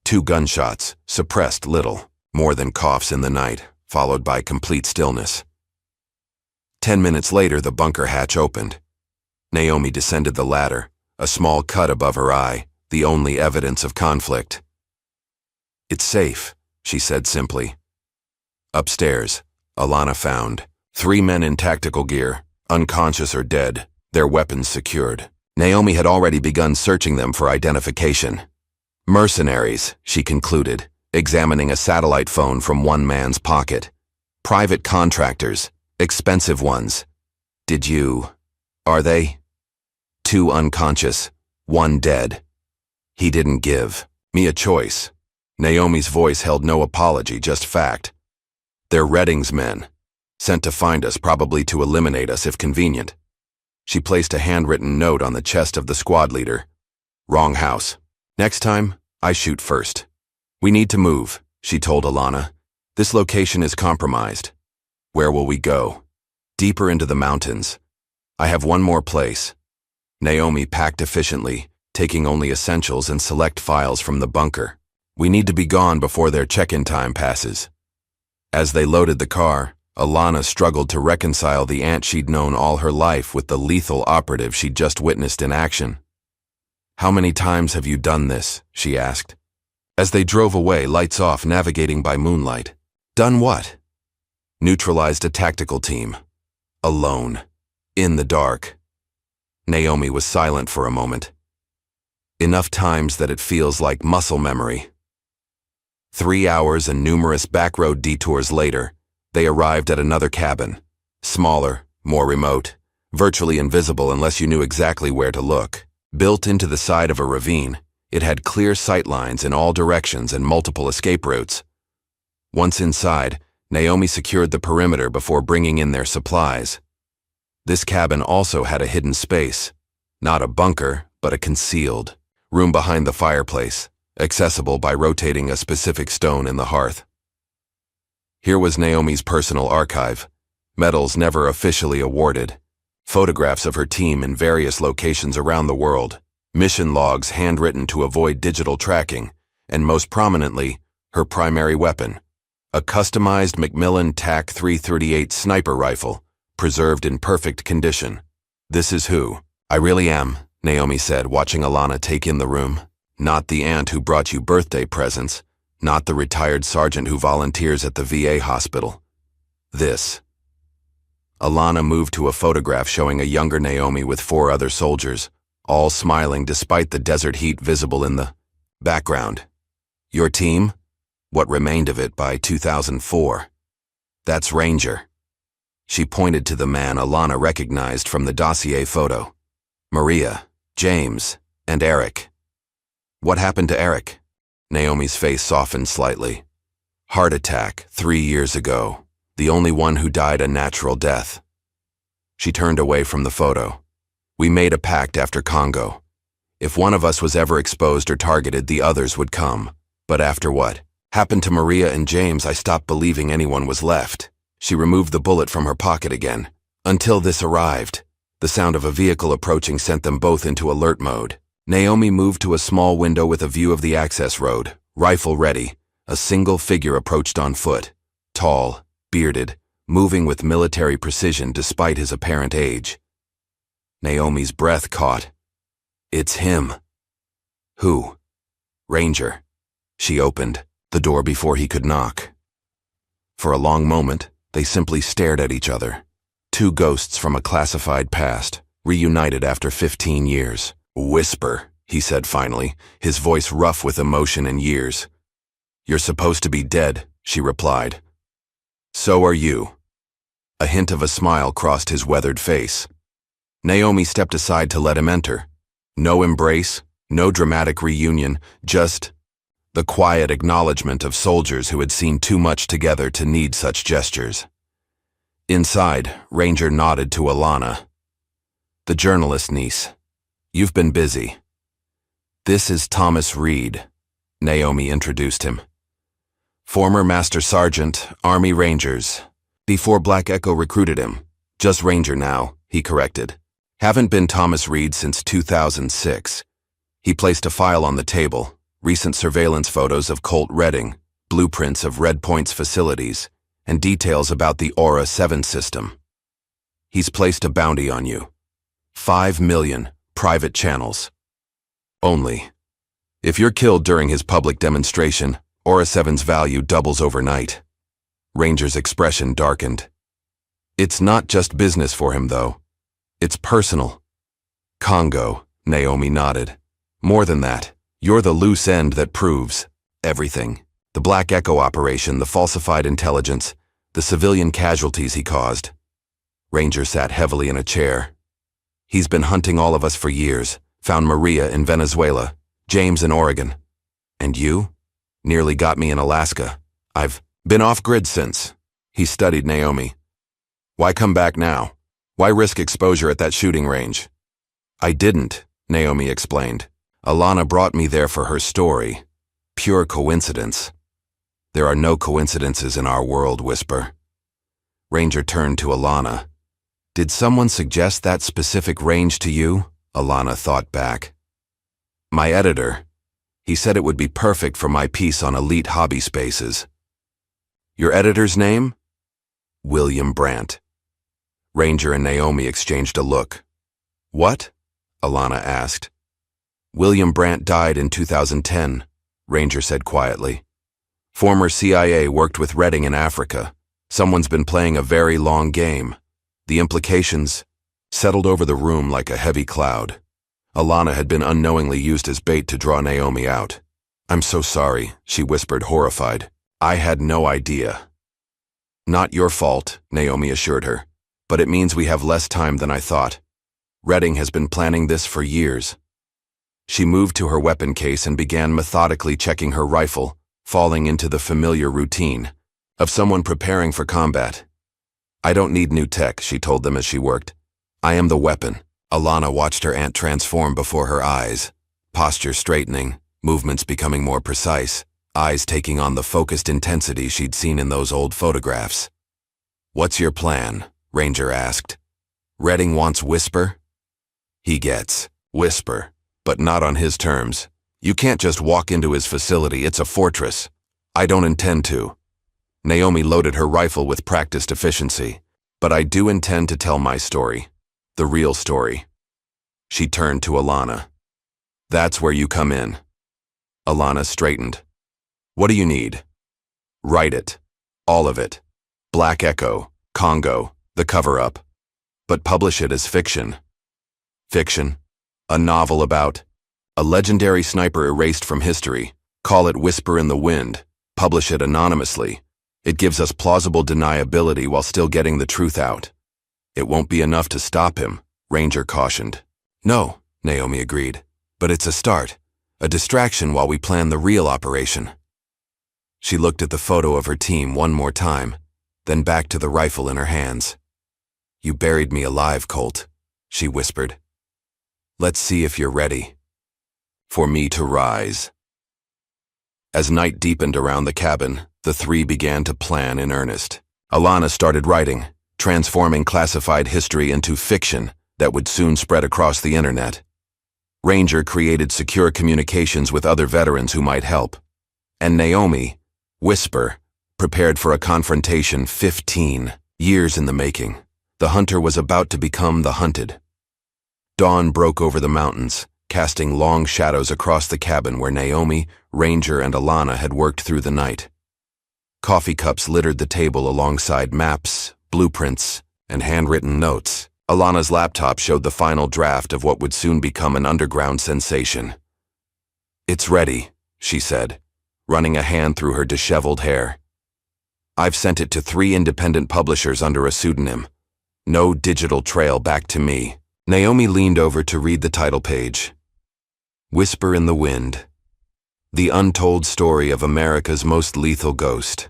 S1: 2 gunshots, suppressed little, more than coughs in the night, followed by complete stillness. 10 minutes later, the bunker hatch opened. Naomi descended the ladder, a small cut above her eye, the only evidence of conflict. "It's safe," she said simply. Upstairs, Alana found 3 men in tactical gear, unconscious or dead, their weapons secured. Naomi had already begun searching them for identification. "Mercenaries," she concluded, examining a satellite phone from one man's pocket. "Private contractors, expensive ones. Are they?" 2 unconscious, 1 dead. "He didn't give me a choice." Naomi's voice held no apology, just fact. "They're Redding's men, sent to find us, probably to eliminate us if convenient." She placed a handwritten note on the chest of the squad leader. "Wrong house. Next time, I shoot first." "We need to move," she told Alana. "This location is compromised." "Where will we go?" "Deeper into the mountains. I have one more place." Naomi packed efficiently, taking only essentials and select files from the bunker. "We need to be gone before their check-in time passes." As they loaded the car, Alana struggled to reconcile the aunt she'd known all her life with the lethal operative she'd just witnessed in action. "How many times have you done this?" she asked. As they drove away, lights off, navigating by moonlight. "Done what?" "Neutralized a tactical team. Alone. In the dark." Naomi was silent for a moment. "Enough times that it feels like muscle memory." 3 hours and numerous backroad detours later, they arrived at another cabin. Smaller, more remote, virtually invisible unless you knew exactly where to look. Built into the side of a ravine, it had clear sight lines in all directions and multiple escape routes. Once inside, Naomi secured the perimeter before bringing in their supplies. This cabin also had a hidden space. Not a bunker, but a concealed room behind the fireplace, accessible by rotating a specific stone in the hearth. Here was Naomi's personal archive, medals never officially awarded, photographs of her team in various locations around the world, mission logs handwritten to avoid digital tracking, and most prominently, her primary weapon, a customized Macmillan TAC 338 sniper rifle, preserved in perfect condition. "This is who I really am," Naomi said, watching Alana take in the room. "Not the aunt who brought you birthday presents, not the retired sergeant who volunteers at the VA hospital. This. Alana moved to a photograph showing a younger Naomi with 4 other soldiers, all smiling despite the desert heat visible in the background. Your team? What remained of it by 2004. That's Ranger. She pointed to the man Alana recognized from the dossier photo. Maria, James, and Eric. What happened to Eric? Naomi's face softened slightly. Heart attack 3 years ago, the only one who died a natural death. She turned away from the photo. We made a pact after Congo. If one of us was ever exposed or targeted, the others would come. But after what happened to Maria and James, I stopped believing anyone was left. She removed the bullet from her pocket again. Until this arrived. The sound of a vehicle approaching sent them both into alert mode. Naomi moved to a small window with a view of the access road, rifle ready. A single figure approached on foot. Tall, bearded, moving with military precision despite his apparent age. Naomi's breath caught. It's him. Who? Ranger. She opened the door before he could knock. For a long moment, they simply stared at each other. 2 ghosts from a classified past, reunited after 15 years. Whisper, he said finally, his voice rough with emotion and years. You're supposed to be dead, she replied. So are you. A hint of a smile crossed his weathered face. Naomi stepped aside to let him enter. No embrace, no dramatic reunion, just the quiet acknowledgement of soldiers who had seen too much together to need such gestures. Inside, Ranger nodded to Alana. The journalist niece. You've been busy. This is Thomas Reed, Naomi introduced him. Former Master Sergeant, Army Rangers. Before Black Echo recruited him. Just Ranger now, he corrected. Haven't been Thomas Reed since 2006. He placed a file on the table, recent surveillance photos of Colt Redding, blueprints of Red Point's facilities, and details about the Aura 7 system. He's placed a bounty on you. 5 million private channels. Only. If you're killed during his public demonstration, Aura 7's value doubles overnight. Ranger's expression darkened. It's not just business for him, though. It's personal. Congo, Naomi nodded. More than that, you're the loose end that proves everything. The Black Echo operation, the falsified intelligence, the civilian casualties he caused. Ranger sat heavily in a chair. He's been hunting all of us for years, found Maria in Venezuela, James in Oregon. And you? Nearly got me in Alaska. I've been off-grid since. He studied Naomi. Why come back now? Why risk exposure at that shooting range? I didn't, Naomi explained. Alana brought me there for her story. Pure coincidence. There are no coincidences in our world, Whisper. Ranger turned to Alana. Did someone suggest that specific range to you? Alana thought back. My editor. He said it would be perfect for my piece on elite hobby spaces. Your editor's name? William Brandt. Ranger and Naomi exchanged a look. What? Alana asked. William Brandt died in 2010, Ranger said quietly. Former CIA worked with Redding in Africa. Someone's been playing a very long game. The implications settled over the room like a heavy cloud. Alana had been unknowingly used as bait to draw Naomi out. I'm so sorry, she whispered, horrified. I had no idea. Not your fault, Naomi assured her. But it means we have less time than I thought. Redding has been planning this for years. She moved to her weapon case and began methodically checking her rifle, falling into the familiar routine of someone preparing for combat. I don't need new tech, she told them as she worked. I am the weapon. Alana watched her aunt transform before her eyes, posture straightening, movements becoming more precise, eyes taking on the focused intensity she'd seen in those old photographs. What's your plan? Ranger asked. Redding wants Whisper? He gets Whisper, but not on his terms. You can't just walk into his facility, it's a fortress. I don't intend to. Naomi loaded her rifle with practiced efficiency. But I do intend to tell my story. The real story. She turned to Alana. That's where you come in. Alana straightened. What do you need? Write it. All of it. Black Echo, Congo, the cover-up. But publish it as fiction. Fiction? A novel about a legendary sniper erased from history. Call it Whisper in the Wind. Publish it anonymously. It gives us plausible deniability while still getting the truth out. It won't be enough to stop him, Ranger cautioned. No, Naomi agreed. But it's a start. A distraction while we plan the real operation. She looked at the photo of her team one more time, then back to the rifle in her hands. You buried me alive, Colt, she whispered. Let's see if you're ready. For me to rise. As night deepened around the cabin, the three began to plan in earnest. Alana started writing, transforming classified history into fiction that would soon spread across the internet. Ranger created secure communications with other veterans who might help. And Naomi, Whisper, prepared for a confrontation 15 years in the making. The hunter was about to become the hunted. Dawn broke over the mountains, casting long shadows across the cabin where Naomi, Ranger, and Alana had worked through the night. Coffee cups littered the table alongside maps, blueprints, and handwritten notes. Alana's laptop showed the final draft of what would soon become an underground sensation. It's ready, she said, running a hand through her disheveled hair. I've sent it to 3 independent publishers under a pseudonym. No digital trail back to me. Naomi leaned over to read the title page. Whisper in the Wind. The untold story of America's most lethal ghost.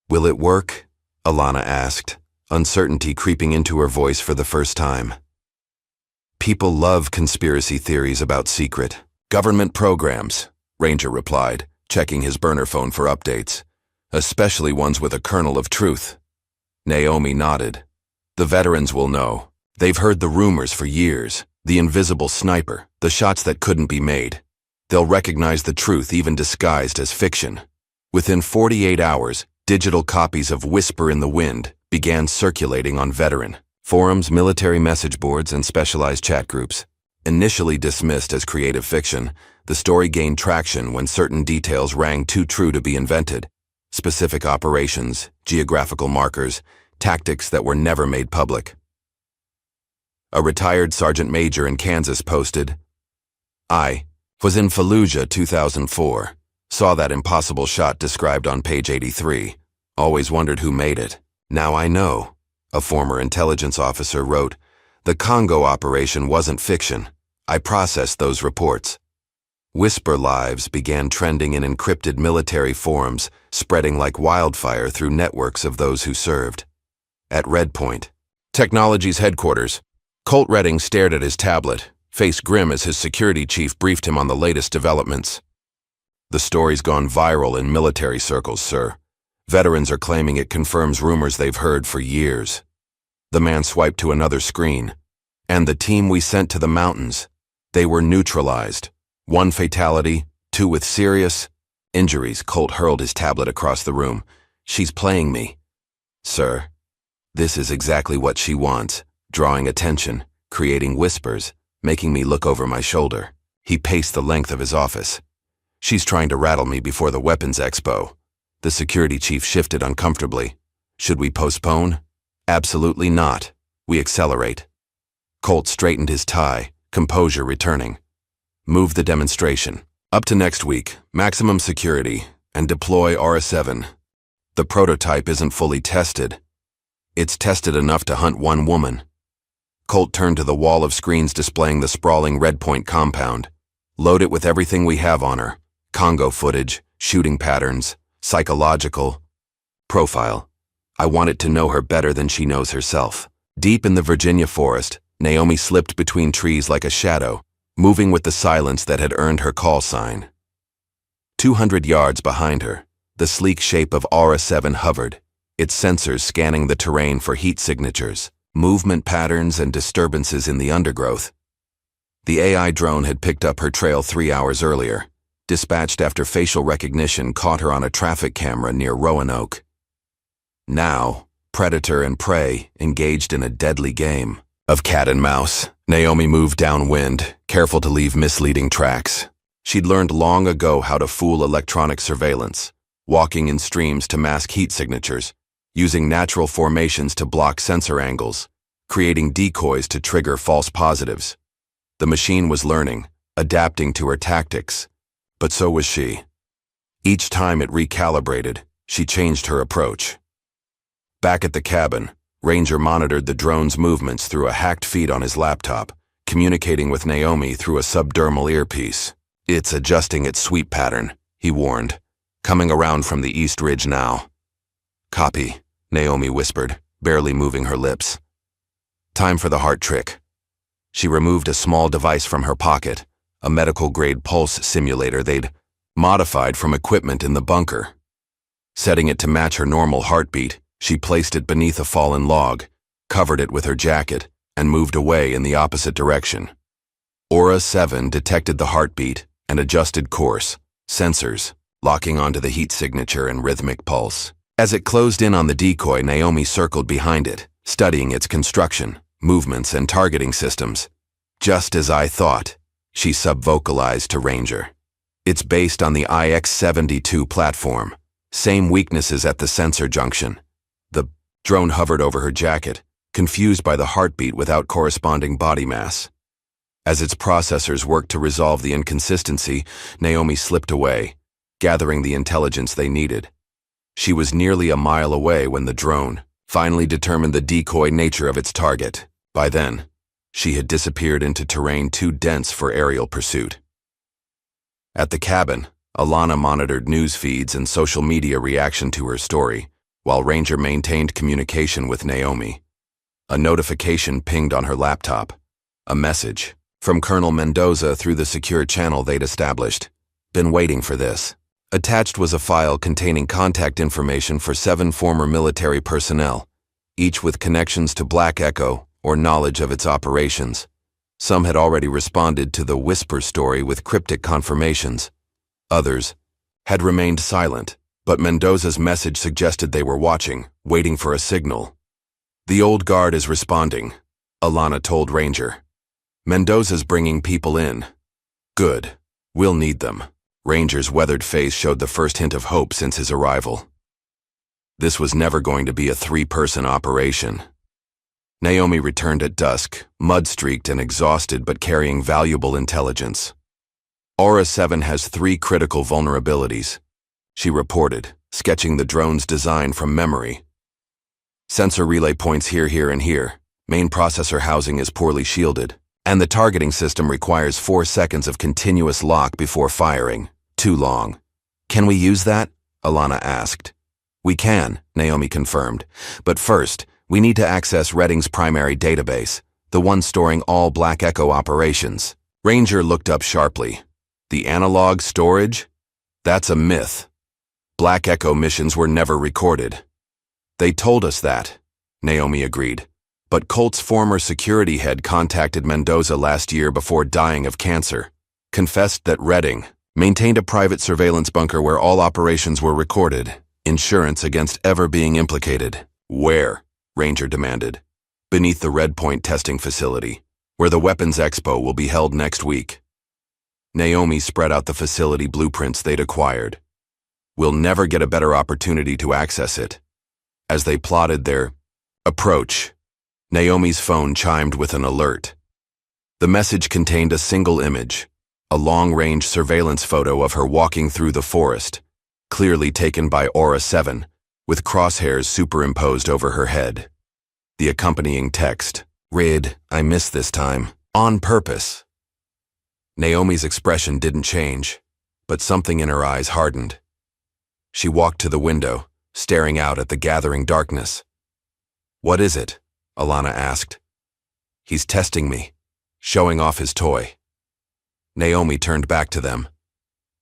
S1: Will it work? Alana asked, uncertainty creeping into her voice for the first time. People love conspiracy theories about secret government programs, Ranger replied, checking his burner phone for updates, especially ones with a kernel of truth. Naomi nodded. The veterans will know. They've heard the rumors for years, the invisible sniper, the shots that couldn't be made. They'll recognize the truth even disguised as fiction. Within 48 hours, digital copies of Whisper in the Wind began circulating on veteran forums, military message boards, and specialized chat groups. Initially dismissed as creative fiction, the story gained traction when certain details rang too true to be invented. Specific operations, geographical markers, tactics that were never made public. A retired sergeant major in Kansas posted, I was in Fallujah 2004. Saw that impossible shot described on page 83. Always wondered who made it. Now I know. A former intelligence officer wrote, the Congo operation wasn't fiction. I processed those reports. Whisper lives began trending in encrypted military forums, spreading like wildfire through networks of those who served. At Red Point, Technology's headquarters, Colt Redding stared at his tablet, face grim as his security chief briefed him on the latest developments. The story's gone viral in military circles, sir. Veterans are claiming it confirms rumors they've heard for years. The man swiped to another screen. And the team we sent to the mountains, they were neutralized. 1 fatality, 2 with serious injuries. Colt hurled his tablet across the room. She's playing me. Sir, this is exactly what she wants. Drawing attention, creating whispers, making me look over my shoulder. He paced the length of his office. She's trying to rattle me before the weapons expo. The security chief shifted uncomfortably. Should we postpone? Absolutely not. We accelerate. Colt straightened his tie, composure returning. Move the demonstration. Up to next week, maximum security, and deploy RS-7. The prototype isn't fully tested. It's tested enough to hunt 1 woman. Colt turned to the wall of screens displaying the sprawling Red Point compound. Load it with everything we have on her. Congo footage, shooting patterns, psychological profile. I wanted to know her better than she knows herself. Deep in the Virginia forest, Naomi slipped between trees like a shadow, moving with the silence that had earned her call sign. 200 yards behind her, the sleek shape of RS-7 hovered, its sensors scanning the terrain for heat signatures, movement patterns, and disturbances in the undergrowth. The AI drone had picked up her trail 3 hours earlier, dispatched after facial recognition caught her on a traffic camera near Roanoke. Now, predator and prey engaged in a deadly game of cat and mouse. Naomi moved downwind, careful to leave misleading tracks. She'd learned long ago how to fool electronic surveillance, walking in streams to mask heat signatures, using natural formations to block sensor angles, creating decoys to trigger false positives. The machine was learning, adapting to her tactics, but so was she. Each time it recalibrated, she changed her approach. Back at the cabin, Ranger monitored the drone's movements through a hacked feed on his laptop, communicating with Naomi through a subdermal earpiece. "It's adjusting its sweep pattern," he warned. "Coming around from the East Ridge now." "Copy," Naomi whispered, barely moving her lips. "Time for the heart trick." She removed a small device from her pocket, a medical-grade pulse simulator they'd modified from equipment in the bunker. Setting it to match her normal heartbeat, she placed it beneath a fallen log, covered it with her jacket, and moved away in the opposite direction. Aura 7 detected the heartbeat and adjusted course, sensors locking onto the heat signature and rhythmic pulse. As it closed in on the decoy, Naomi circled behind it, studying its construction, movements, and targeting systems. "Just as I thought," she subvocalized to Ranger. "It's based on the IX-72 platform. Same weaknesses at the sensor junction." The drone hovered over her jacket, confused by the heartbeat without corresponding body mass. As its processors worked to resolve the inconsistency, Naomi slipped away, gathering the intelligence they needed. She was nearly a mile away when the drone finally determined the decoy nature of its target. By then, she had disappeared into terrain too dense for aerial pursuit. At the cabin, Alana monitored news feeds and social media reaction to her story, while Ranger maintained communication with Naomi. A notification pinged on her laptop. A message from Colonel Mendoza through the secure channel they'd established. "Been waiting for this." Attached was a file containing contact information for 7 former military personnel, each with connections to Black Echo or knowledge of its operations. Some had already responded to the Whisper story with cryptic confirmations. Others had remained silent, but Mendoza's message suggested they were watching, waiting for a signal. "The old guard is responding," Alana told Ranger. "Mendoza's bringing people in." "Good. We'll need them." Ranger's weathered face showed the first hint of hope since his arrival. This was never going to be a 3-person operation. Naomi returned at dusk, mud-streaked and exhausted but carrying valuable intelligence. Aura 7 has 3 critical vulnerabilities, she reported, sketching the drone's design from memory. "Sensor relay points here, and here. Main processor housing is poorly shielded, and the targeting system requires 4 seconds of continuous lock before firing. Too long." "Can we use that?" Alana asked. "We can," Naomi confirmed. "But first, we need to access Redding's primary database, the one storing all Black Echo operations." Ranger looked up sharply. "The analog storage? That's a myth. Black Echo missions were never recorded." "They told us that," Naomi agreed. "But Colt's former security head contacted Mendoza last year before dying of cancer, confessed that Redding maintained a private surveillance bunker where all operations were recorded, insurance against ever being implicated." "Where?" Ranger demanded. "Beneath the Red Point testing facility, where the Weapons Expo will be held next week." Naomi spread out the facility blueprints they'd acquired. "We'll never get a better opportunity to access it." As they plotted their approach, Naomi's phone chimed with an alert. The message contained a single image, a long-range surveillance photo of her walking through the forest, clearly taken by Aura 7, with crosshairs superimposed over her head. The accompanying text, "Rid, I missed this time. On purpose." Naomi's expression didn't change, but something in her eyes hardened. She walked to the window, staring out at the gathering darkness. "What is it?" Alana asked. "He's testing me, showing off his toy." Naomi turned back to them.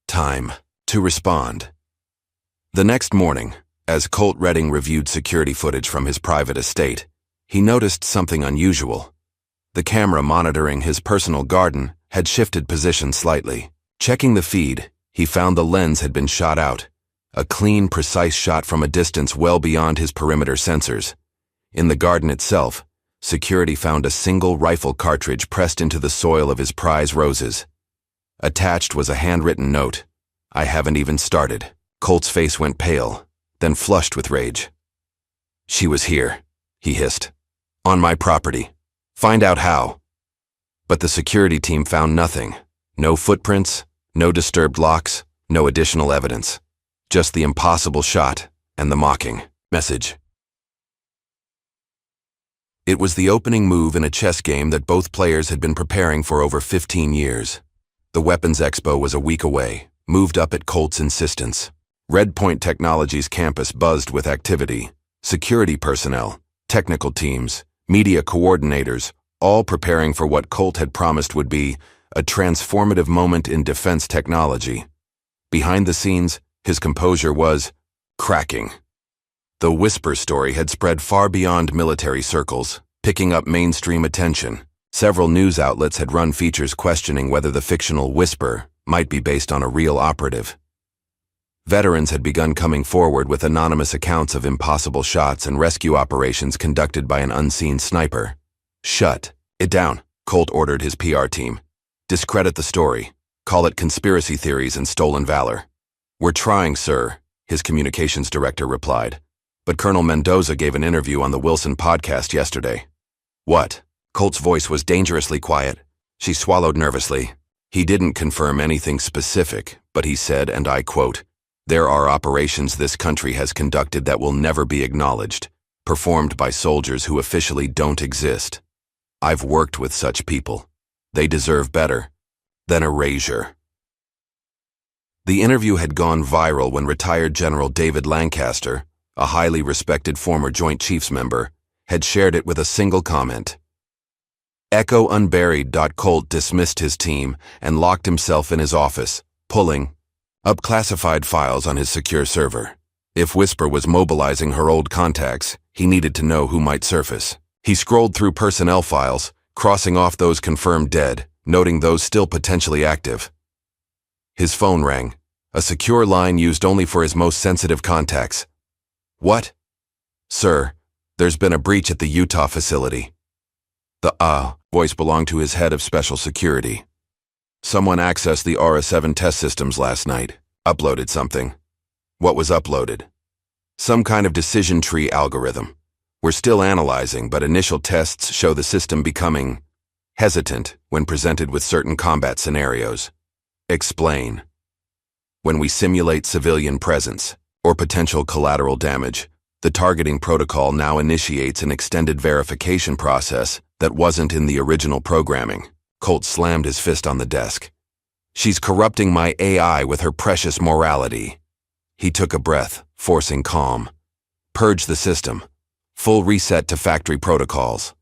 S1: Time to respond. The next morning, as Colt Redding reviewed security footage from his private estate, he noticed something unusual. The camera monitoring his personal garden had shifted position slightly. Checking the feed, he found the lens had been shot out, a clean, precise shot from a distance well beyond his perimeter sensors. In the garden itself, security found a single rifle cartridge pressed into the soil of his prize roses. Attached was a handwritten note. "I haven't even started." Colt's face went pale, then flushed with rage. "She was here," he hissed. "On my property. Find out how." But the security team found nothing. No footprints, no disturbed locks, no additional evidence. Just the impossible shot and the mocking message. It was the opening move in a chess game that both players had been preparing for over 15 years. The Weapons Expo was a week away, moved up at Colt's insistence. Redpoint Technologies campus buzzed with activity. Security personnel, technical teams, media coordinators, all preparing for what Colt had promised would be a transformative moment in defense technology. Behind the scenes, his composure was cracking. The Whisper story had spread far beyond military circles, picking up mainstream attention. Several news outlets had run features questioning whether the fictional Whisper might be based on a real operative. Veterans had begun coming forward with anonymous accounts of impossible shots and rescue operations conducted by an unseen sniper. "Shut it down," Colt ordered his PR team. "Discredit the story. Call it conspiracy theories and stolen valor." "We're trying, sir," his communications director replied. But Colonel Mendoza gave an interview on the Wilson podcast yesterday. "What?" Colt's voice was dangerously quiet. She swallowed nervously. "He didn't confirm anything specific, but he said, and I quote, 'There are operations this country has conducted that will never be acknowledged, performed by soldiers who officially don't exist. I've worked with such people. They deserve better than erasure.'" The interview had gone viral when retired General David Lancaster, a highly respected former Joint Chiefs member, had shared it with a single comment. Echo Unburied. Colt dismissed his team and locked himself in his office, pulling up classified files on his secure server. If Whisper was mobilizing her old contacts, he needed to know who might surface. He scrolled through personnel files, crossing off those confirmed dead, noting those still potentially active. His phone rang, a secure line used only for his most sensitive contacts. "What?" "Sir, there's been a breach at the Utah facility." The voice belonged to his head of special security. "Someone accessed the Aura-7 test systems last night, uploaded something." "What was uploaded?" "Some kind of decision tree algorithm. We're still analyzing, but initial tests show the system becoming hesitant when presented with certain combat scenarios." "Explain." "When we simulate civilian presence or potential collateral damage, the targeting protocol now initiates an extended verification process that wasn't in the original programming." Colt slammed his fist on the desk. "She's corrupting my AI with her precious morality." He took a breath, forcing calm. "Purge the system. Full reset to factory protocols."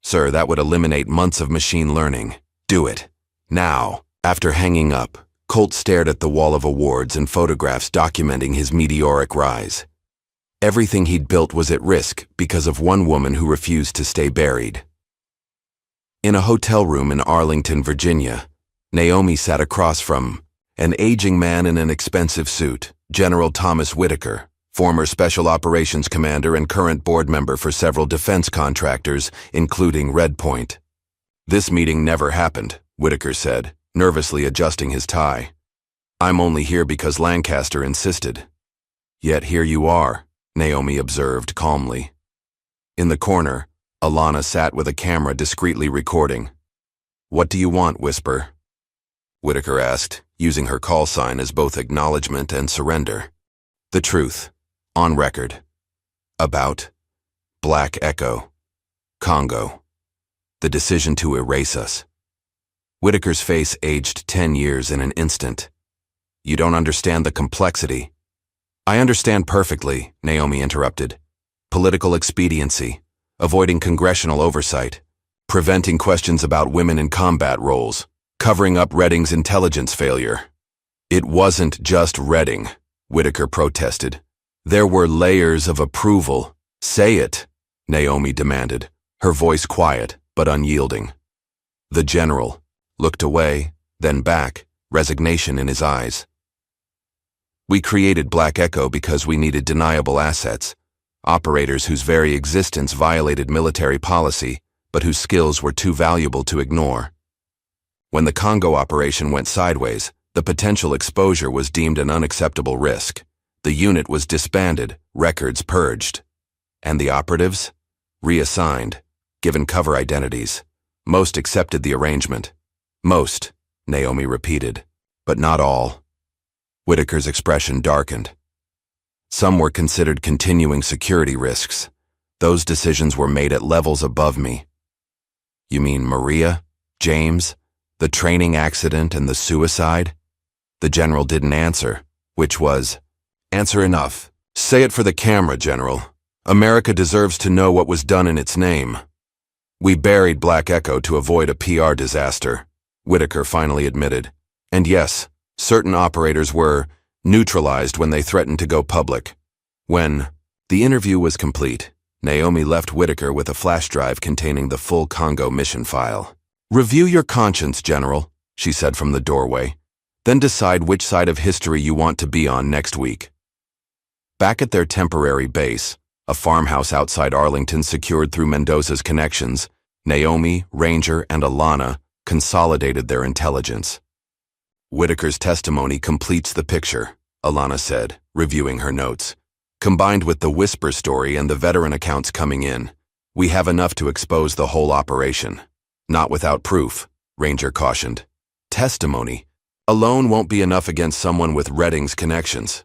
S1: "Sir, that would eliminate months of machine learning." "Do it. Now." After hanging up, Colt stared at the wall of awards and photographs documenting his meteoric rise. Everything he'd built was at risk because of one woman who refused to stay buried. In a hotel room in Arlington, Virginia, Naomi sat across from an aging man in an expensive suit, General Thomas Whitaker, former Special Operations Commander and current board member for several defense contractors, including Redpoint. "This meeting never happened," Whitaker said, nervously adjusting his tie. "I'm only here because Lancaster insisted." "Yet here you are," Naomi observed calmly. In the corner, Alana sat with a camera discreetly recording. "What do you want, Whisper?" Whitaker asked, using her call sign as both acknowledgement and surrender. "The truth, on record. About Black Echo, Congo. The decision to erase us." Whitaker's face aged 10 years in an instant. "You don't understand the complexity." "I understand perfectly," Naomi interrupted. "Political expediency, avoiding congressional oversight, preventing questions about women in combat roles, covering up Redding's intelligence failure." "It wasn't just Redding," Whitaker protested. "There were layers of approval." "Say it," Naomi demanded, her voice quiet but unyielding. The general looked away, then back, resignation in his eyes. "We created Black Echo because we needed deniable assets, operators whose very existence violated military policy, but whose skills were too valuable to ignore." When the Congo operation went sideways, the potential exposure was deemed an unacceptable risk. The unit was disbanded, records purged. And the operatives? Reassigned, given cover identities. Most accepted the arrangement. Most, Naomi repeated, but not all. Whitaker's expression darkened. Some were considered continuing security risks. Those decisions were made at levels above me. You mean Maria, James, the training accident and the suicide? The general didn't answer, which was, "Answer enough. Say it for the camera, General. America deserves to know what was done in its name." "We buried Black Echo to avoid a PR disaster," Whitaker finally admitted. "And yes, certain operators were neutralized when they threatened to go public." When the interview was complete, Naomi left Whitaker with a flash drive containing the full Congo mission file. "Review your conscience, General," she said from the doorway. "Then decide which side of history you want to be on next week." Back at their temporary base, a farmhouse outside Arlington secured through Mendoza's connections, Naomi, Ranger, and Alana consolidated their intelligence. "Whitaker's testimony completes the picture," Alana said, reviewing her notes. "Combined with the Whisper story and the veteran accounts coming in, we have enough to expose the whole operation. Not without proof," Ranger cautioned. "Testimony alone won't be enough against someone with Redding's connections."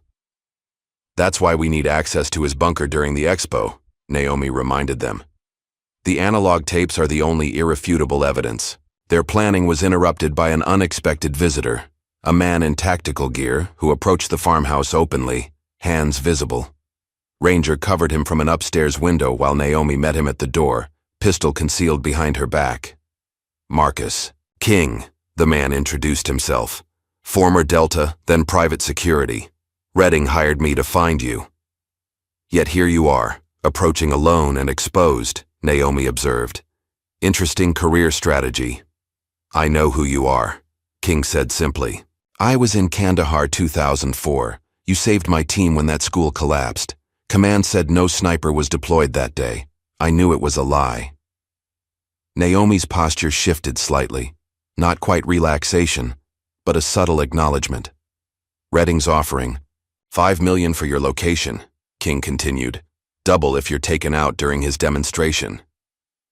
S1: "That's why we need access to his bunker during the expo," Naomi reminded them. "The analog tapes are the only irrefutable evidence. Their planning was interrupted by an unexpected visitor, a man in tactical gear who approached the farmhouse openly, hands visible. Ranger covered him from an upstairs window while Naomi met him at the door, pistol concealed behind her back. "Marcus King," the man introduced himself. "Former Delta, then private security. Redding hired me to find you." "Yet here you are, approaching alone and exposed," Naomi observed. "Interesting career strategy." "I know who you are," King said simply. "I was in Kandahar 2004. You saved my team when that school collapsed. Command said no sniper was deployed that day. I knew it was a lie." Naomi's posture shifted slightly. Not quite relaxation, but a subtle acknowledgement. "Redding's offering $5 million for your location," King continued. "Double if you're taken out during his demonstration.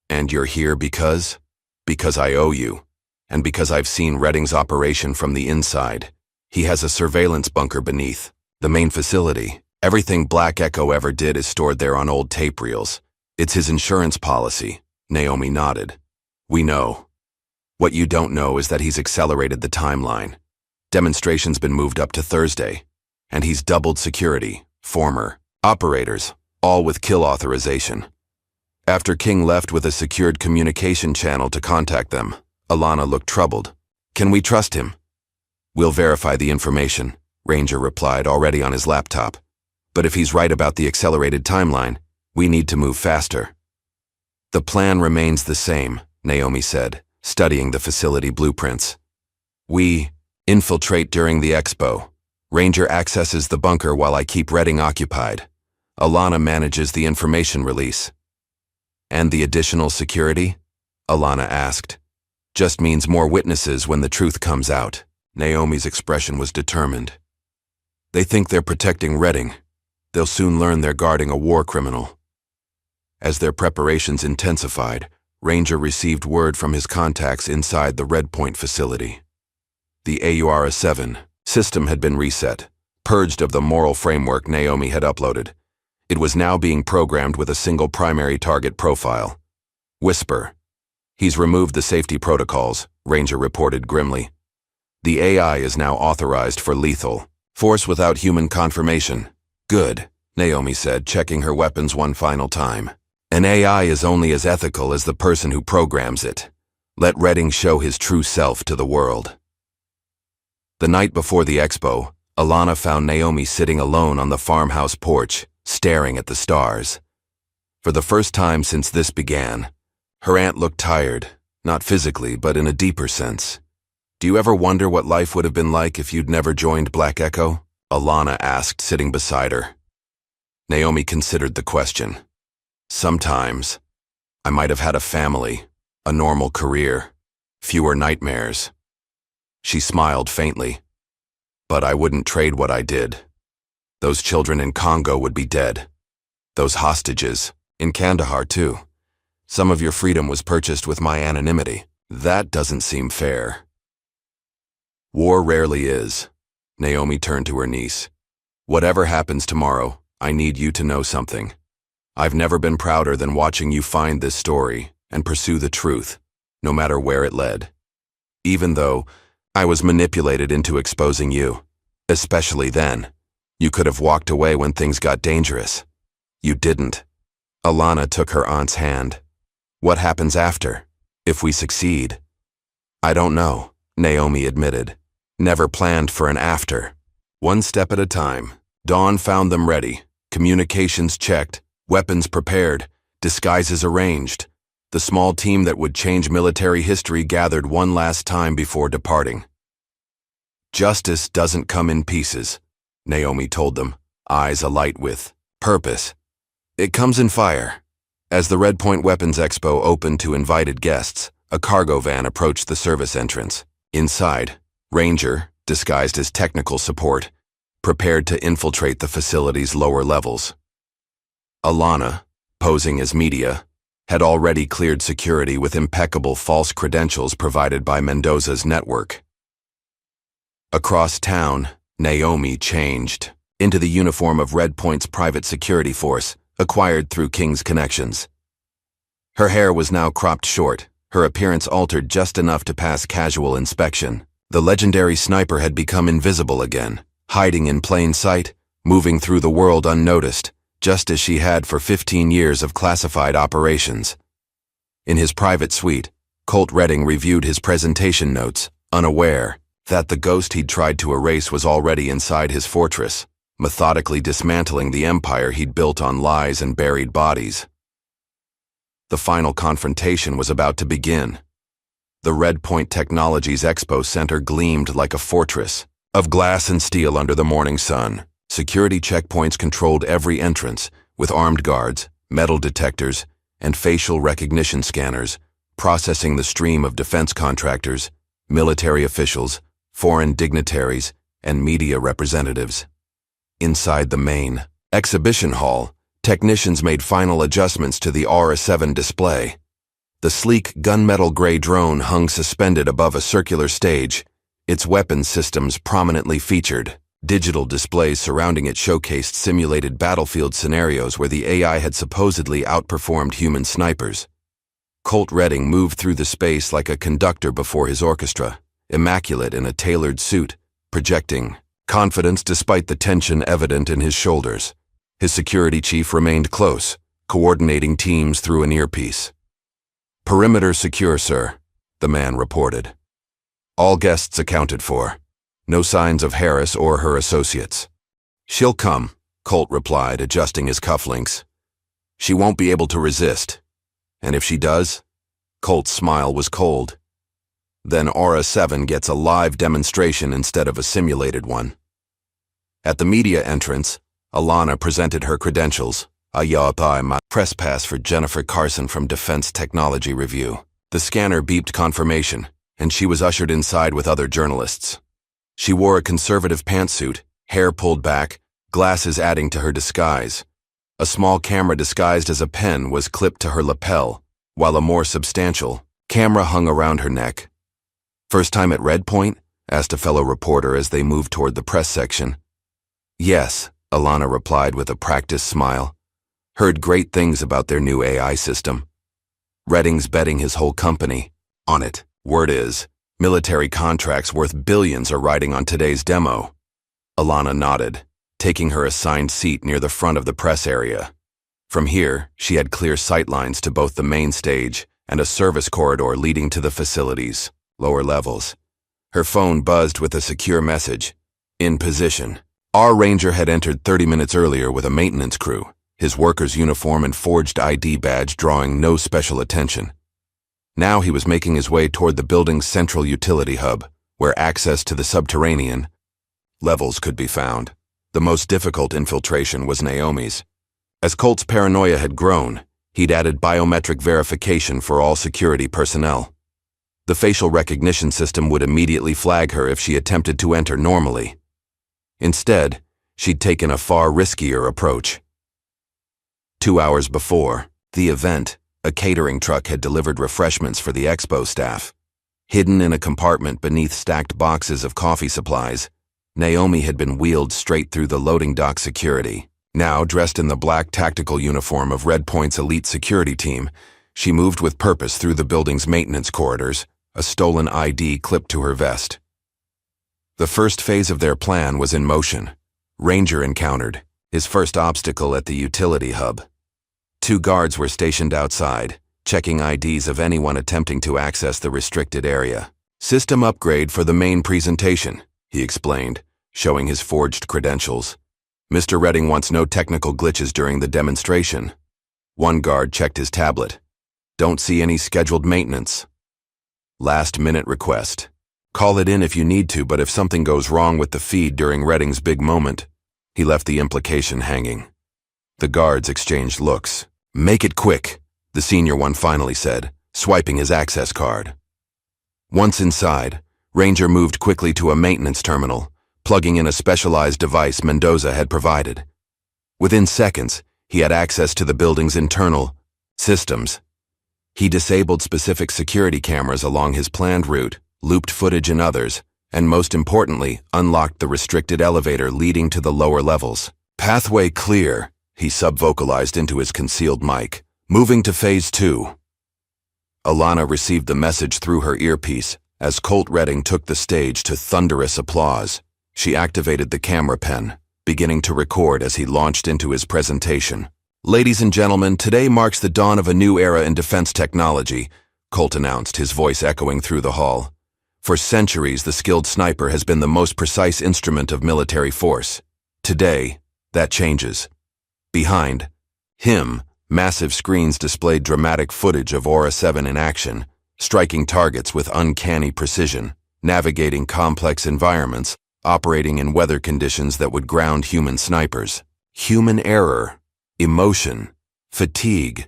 S1: And you're here because? Because I owe you. And because I've seen Redding's operation from the inside. He has a surveillance bunker beneath the main facility. Everything Black Echo ever did is stored there on old tape reels. It's his insurance policy." Naomi nodded. "We know. What you don't know is that he's accelerated the timeline. Demonstration's been moved up to Thursday. And he's doubled security, former operators, all with kill authorization." After King left with a secured communication channel to contact them, Alana looked troubled. "Can we trust him?" "We'll verify the information," Ranger replied, already on his laptop. "But if he's right about the accelerated timeline, we need to move faster." "The plan remains the same," Naomi said, studying the facility blueprints. "We infiltrate during the expo. Ranger accesses the bunker while I keep Redding occupied. Alana manages the information release." "And the additional security?" Alana asked. "Just means more witnesses when the truth comes out." Naomi's expression was determined. "They think they're protecting Redding. They'll soon learn they're guarding a war criminal." As their preparations intensified, Ranger received word from his contacts inside the Red Point facility. The AURA-7 system had been reset, purged of the moral framework Naomi had uploaded. It was now being programmed with a single primary target profile. Whisper. "He's removed the safety protocols," Ranger reported grimly. "The AI is now authorized for lethal force without human confirmation." "Good," Naomi said, checking her weapons one final time. "An AI is only as ethical as the person who programs it. Let Redding show his true self to the world." The night before the expo, Alana found Naomi sitting alone on the farmhouse porch, staring at the stars. For the first time since this began, her aunt looked tired, not physically, but in a deeper sense. "Do you ever wonder what life would have been like if you'd never joined Black Echo?" Alana asked, sitting beside her. Naomi considered the question. "Sometimes. I might have had a family, a normal career, fewer nightmares." She smiled faintly. But I wouldn't trade what I did. Those children in Congo would be dead. Those hostages, in Kandahar too. Some of your freedom was purchased with my anonymity. That doesn't seem fair. War rarely is. Naomi turned to her niece. Whatever happens tomorrow, I need you to know something. I've never been prouder than watching you find this story and pursue the truth, no matter where it led. Even though I was manipulated into exposing you, especially then. You could have walked away when things got dangerous. You didn't. Alana took her aunt's hand. What happens after, if we succeed? I don't know, Naomi admitted. Never planned for an after. One step at a time. Dawn found them ready, communications checked, weapons prepared, disguises arranged. The small team that would change military history gathered one last time before departing. Justice doesn't come in pieces, Naomi told them, eyes alight with purpose. It comes in fire. As the Red Point Weapons Expo opened to invited guests, a cargo van approached the service entrance. Inside, Ranger, disguised as technical support, prepared to infiltrate the facility's lower levels. Alana, posing as media, had already cleared security with impeccable false credentials provided by Mendoza's network. Across town, Naomi changed into the uniform of Red Point's private security force, acquired through King's connections. Her hair was now cropped short, her appearance altered just enough to pass casual inspection. The legendary sniper had become invisible again, hiding in plain sight, moving through the world unnoticed, just as she had for 15 years of classified operations. In his private suite, Colt Redding reviewed his presentation notes, unaware that the ghost he'd tried to erase was already inside his fortress, methodically dismantling the empire he'd built on lies and buried bodies. The final confrontation was about to begin. The Red Point Technologies Expo Center gleamed like a fortress of glass and steel under the morning sun. Security checkpoints controlled every entrance, with armed guards, metal detectors, and facial recognition scanners, processing the stream of defense contractors, military officials, foreign dignitaries, and media representatives. Inside the main exhibition hall, technicians made final adjustments to the Aura-7 display. The sleek gunmetal gray drone hung suspended above a circular stage, its weapons systems prominently featured. Digital displays surrounding it showcased simulated battlefield scenarios where the AI had supposedly outperformed human snipers. Colt Redding moved through the space like a conductor before his orchestra, immaculate in a tailored suit, projecting confidence despite the tension evident in his shoulders. His security chief remained close, coordinating teams through an earpiece. "Perimeter secure, sir," the man reported. "All guests accounted for. No signs of Harris or her associates." "She'll come," Colt replied, adjusting his cufflinks. "She won't be able to resist. And if she does?" Colt's smile was cold. "Then Aura-7 gets a live demonstration instead of a simulated one." At the media entrance, Alana presented her credentials, a press pass for Jennifer Carson from Defense Technology Review. The scanner beeped confirmation, and she was ushered inside with other journalists. She wore a conservative pantsuit, hair pulled back, glasses adding to her disguise. A small camera disguised as a pen was clipped to her lapel, while a more substantial camera hung around her neck. "First time at Red Point?" asked a fellow reporter as they moved toward the press section. "Yes," Alana replied with a practiced smile. "Heard great things about their new AI system. Redding's betting his whole company on it. Word is, military contracts worth billions are riding on today's demo." Alana nodded, taking her assigned seat near the front of the press area. From here, she had clear sightlines to both the main stage and a service corridor leading to the facilities' lower levels. Her phone buzzed with a secure message. "In position." Our Ranger had entered 30 minutes earlier with a maintenance crew, his worker's uniform and forged ID badge drawing no special attention. Now he was making his way toward the building's central utility hub, where access to the subterranean levels could be found. The most difficult infiltration was Naomi's. As Colt's paranoia had grown, he'd added biometric verification for all security personnel. The facial recognition system would immediately flag her if she attempted to enter normally. Instead, she'd taken a far riskier approach. 2 hours before the event, a catering truck had delivered refreshments for the expo staff. Hidden in a compartment beneath stacked boxes of coffee supplies, Naomi had been wheeled straight through the loading dock security. Now, dressed in the black tactical uniform of Red Point's elite security team, she moved with purpose through the building's maintenance corridors, a stolen ID clipped to her vest. The first phase of their plan was in motion. Ranger encountered his first obstacle at the utility hub. 2 guards were stationed outside, checking IDs of anyone attempting to access the restricted area. "System upgrade for the main presentation," he explained, showing his forged credentials. "Mr. Redding wants no technical glitches during the demonstration." One guard checked his tablet. "Don't see any scheduled maintenance." Last-minute request. "Call it in if you need to, but if something goes wrong with the feed during Redding's big moment." He left the implication hanging. The guards exchanged looks. "Make it quick," the senior one finally said, swiping his access card. Once inside, Ranger moved quickly to a maintenance terminal, plugging in a specialized device Mendoza had provided. Within seconds, he had access to the building's internal systems. He disabled specific security cameras along his planned route, looped footage in others, and most importantly, unlocked the restricted elevator leading to the lower levels. "Pathway clear," he subvocalized into his concealed mic. "Moving to Phase 2. Alana received the message through her earpiece as Colt Redding took the stage to thunderous applause. She activated the camera pen, beginning to record as he launched into his presentation. "Ladies and gentlemen, today marks the dawn of a new era in defense technology," Colt announced, his voice echoing through the hall. "For centuries, the skilled sniper has been the most precise instrument of military force. Today, that changes. Behind him, massive screens displayed dramatic footage of Aura 7 in action, striking targets with uncanny precision, navigating complex environments, operating in weather conditions that would ground human snipers. Human error, emotion, fatigue.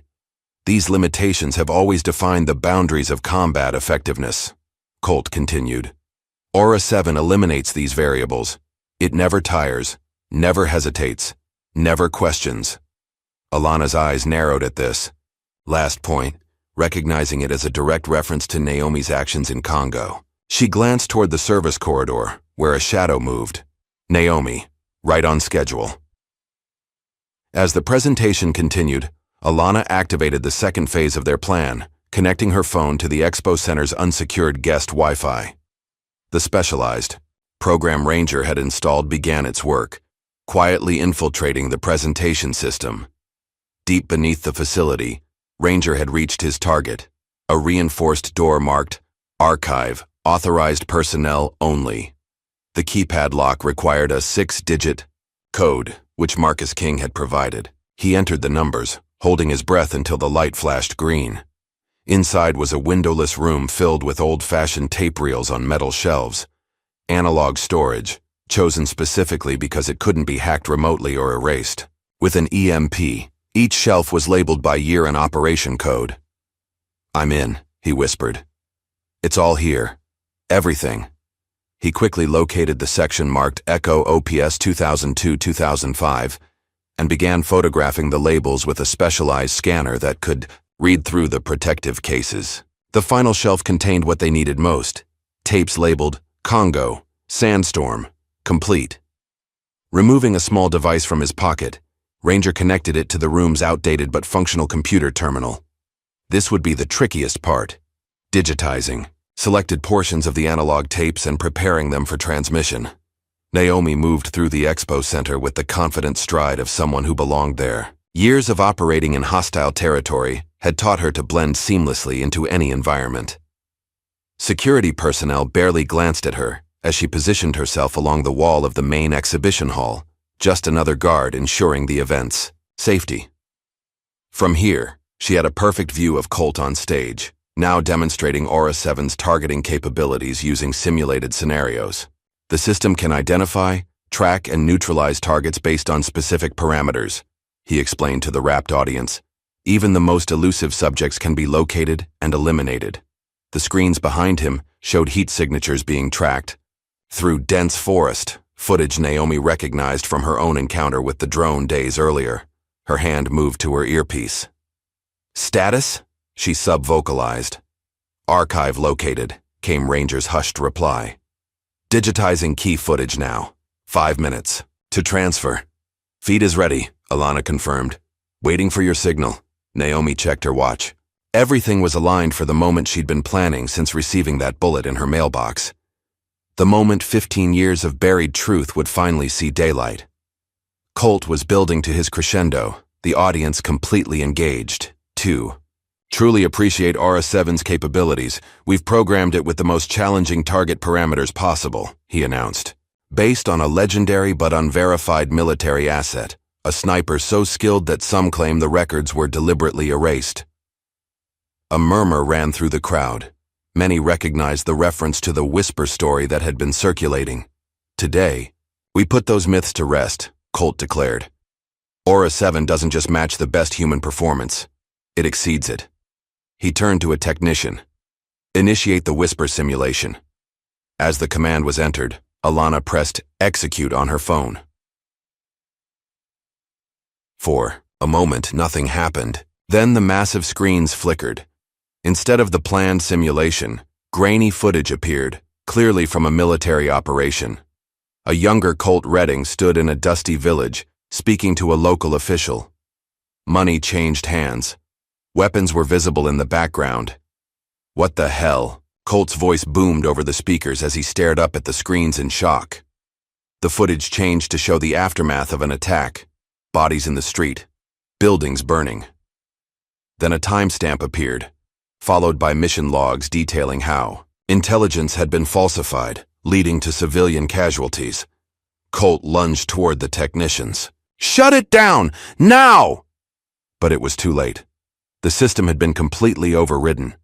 S1: These limitations have always defined the boundaries of combat effectiveness," Colt continued. "Aura 7 eliminates these variables. It never tires, never hesitates, never questions." Alana's eyes narrowed at this last point, recognizing it as a direct reference to Naomi's actions in Congo. She glanced toward the service corridor, where a shadow moved. Naomi, right on schedule. As the presentation continued, Alana activated the second phase of their plan, connecting her phone to the Expo Center's unsecured guest Wi-Fi. The specialized program Ranger had installed began its work, quietly infiltrating the presentation system. Deep beneath the facility, Ranger had reached his target, a reinforced door marked Archive, Authorized Personnel Only. The keypad lock required a 6-digit code, which Marcus King had provided. He entered the numbers, holding his breath until the light flashed green. Inside was a windowless room filled with old-fashioned tape reels on metal shelves. Analog storage, chosen specifically because it couldn't be hacked remotely or erased. With an EMP, each shelf was labeled by year and operation code. "I'm in," he whispered. "It's all here. Everything." He quickly located the section marked Echo OPS 2002-2005 and began photographing the labels with a specialized scanner that could read through the protective cases. The final shelf contained what they needed most: tapes labeled Congo, Sandstorm, Complete. Removing a small device from his pocket, Ranger connected it to the room's outdated but functional computer terminal. This would be the trickiest part: digitizing selected portions of the analog tapes and preparing them for transmission. Naomi moved through the expo center with the confident stride of someone who belonged there. Years of operating in hostile territory had taught her to blend seamlessly into any environment. Security personnel barely glanced at her as she positioned herself along the wall of the main exhibition hall, just another guard ensuring the event's safety. From here, she had a perfect view of Colt on stage, now demonstrating Aura 7's targeting capabilities using simulated scenarios. The system can identify, track, and neutralize targets based on specific parameters, he explained to the rapt audience. Even the most elusive subjects can be located and eliminated. The screens behind him showed heat signatures being tracked. Through dense forest, footage Naomi recognized from her own encounter with the drone days earlier. Her hand moved to her earpiece. "Status?" she sub-vocalized. "Archive located," came Ranger's hushed reply. "Digitizing key footage now. 5 minutes. To transfer." "Feed is ready," Alana confirmed. "Waiting for your signal." Naomi checked her watch. Everything was aligned for the moment she'd been planning since receiving that bullet in her mailbox. The moment 15 years of buried truth would finally see daylight. Colt was building to his crescendo, the audience completely engaged, too. "Truly appreciate Aura-7's capabilities. We've programmed it with the most challenging target parameters possible," he announced. "Based on a legendary but unverified military asset, a sniper so skilled that some claim the records were deliberately erased." A murmur ran through the crowd. Many recognized the reference to the whisper story that had been circulating. "Today, we put those myths to rest," Colt declared. "Aura-7 doesn't just match the best human performance, it exceeds it." He turned to a technician. "Initiate the whisper simulation." As the command was entered, Alana pressed execute on her phone. For a moment, nothing happened. Then the massive screens flickered. Instead of the planned simulation, grainy footage appeared, clearly from a military operation. A younger Colt Redding stood in a dusty village, speaking to a local official. Money changed hands. Weapons were visible in the background. "What the hell?" Colt's voice boomed over the speakers as he stared up at the screens in shock. The footage changed to show the aftermath of an attack. Bodies in the street. Buildings burning. Then a timestamp appeared, followed by mission logs detailing how intelligence had been falsified, leading to civilian casualties. Colt lunged toward the technicians. "Shut it down! Now!" But it was too late. The system had been completely overridden.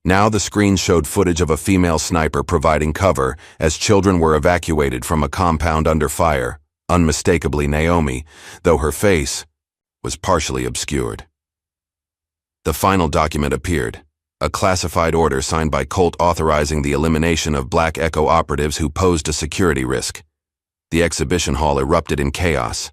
S1: Now the screen showed footage of a female sniper providing cover as children were evacuated from a compound under fire, unmistakably Naomi, though her face was partially obscured. The final document appeared, a classified order signed by Colt authorizing the elimination of Black Echo operatives who posed a security risk. The exhibition hall erupted in chaos.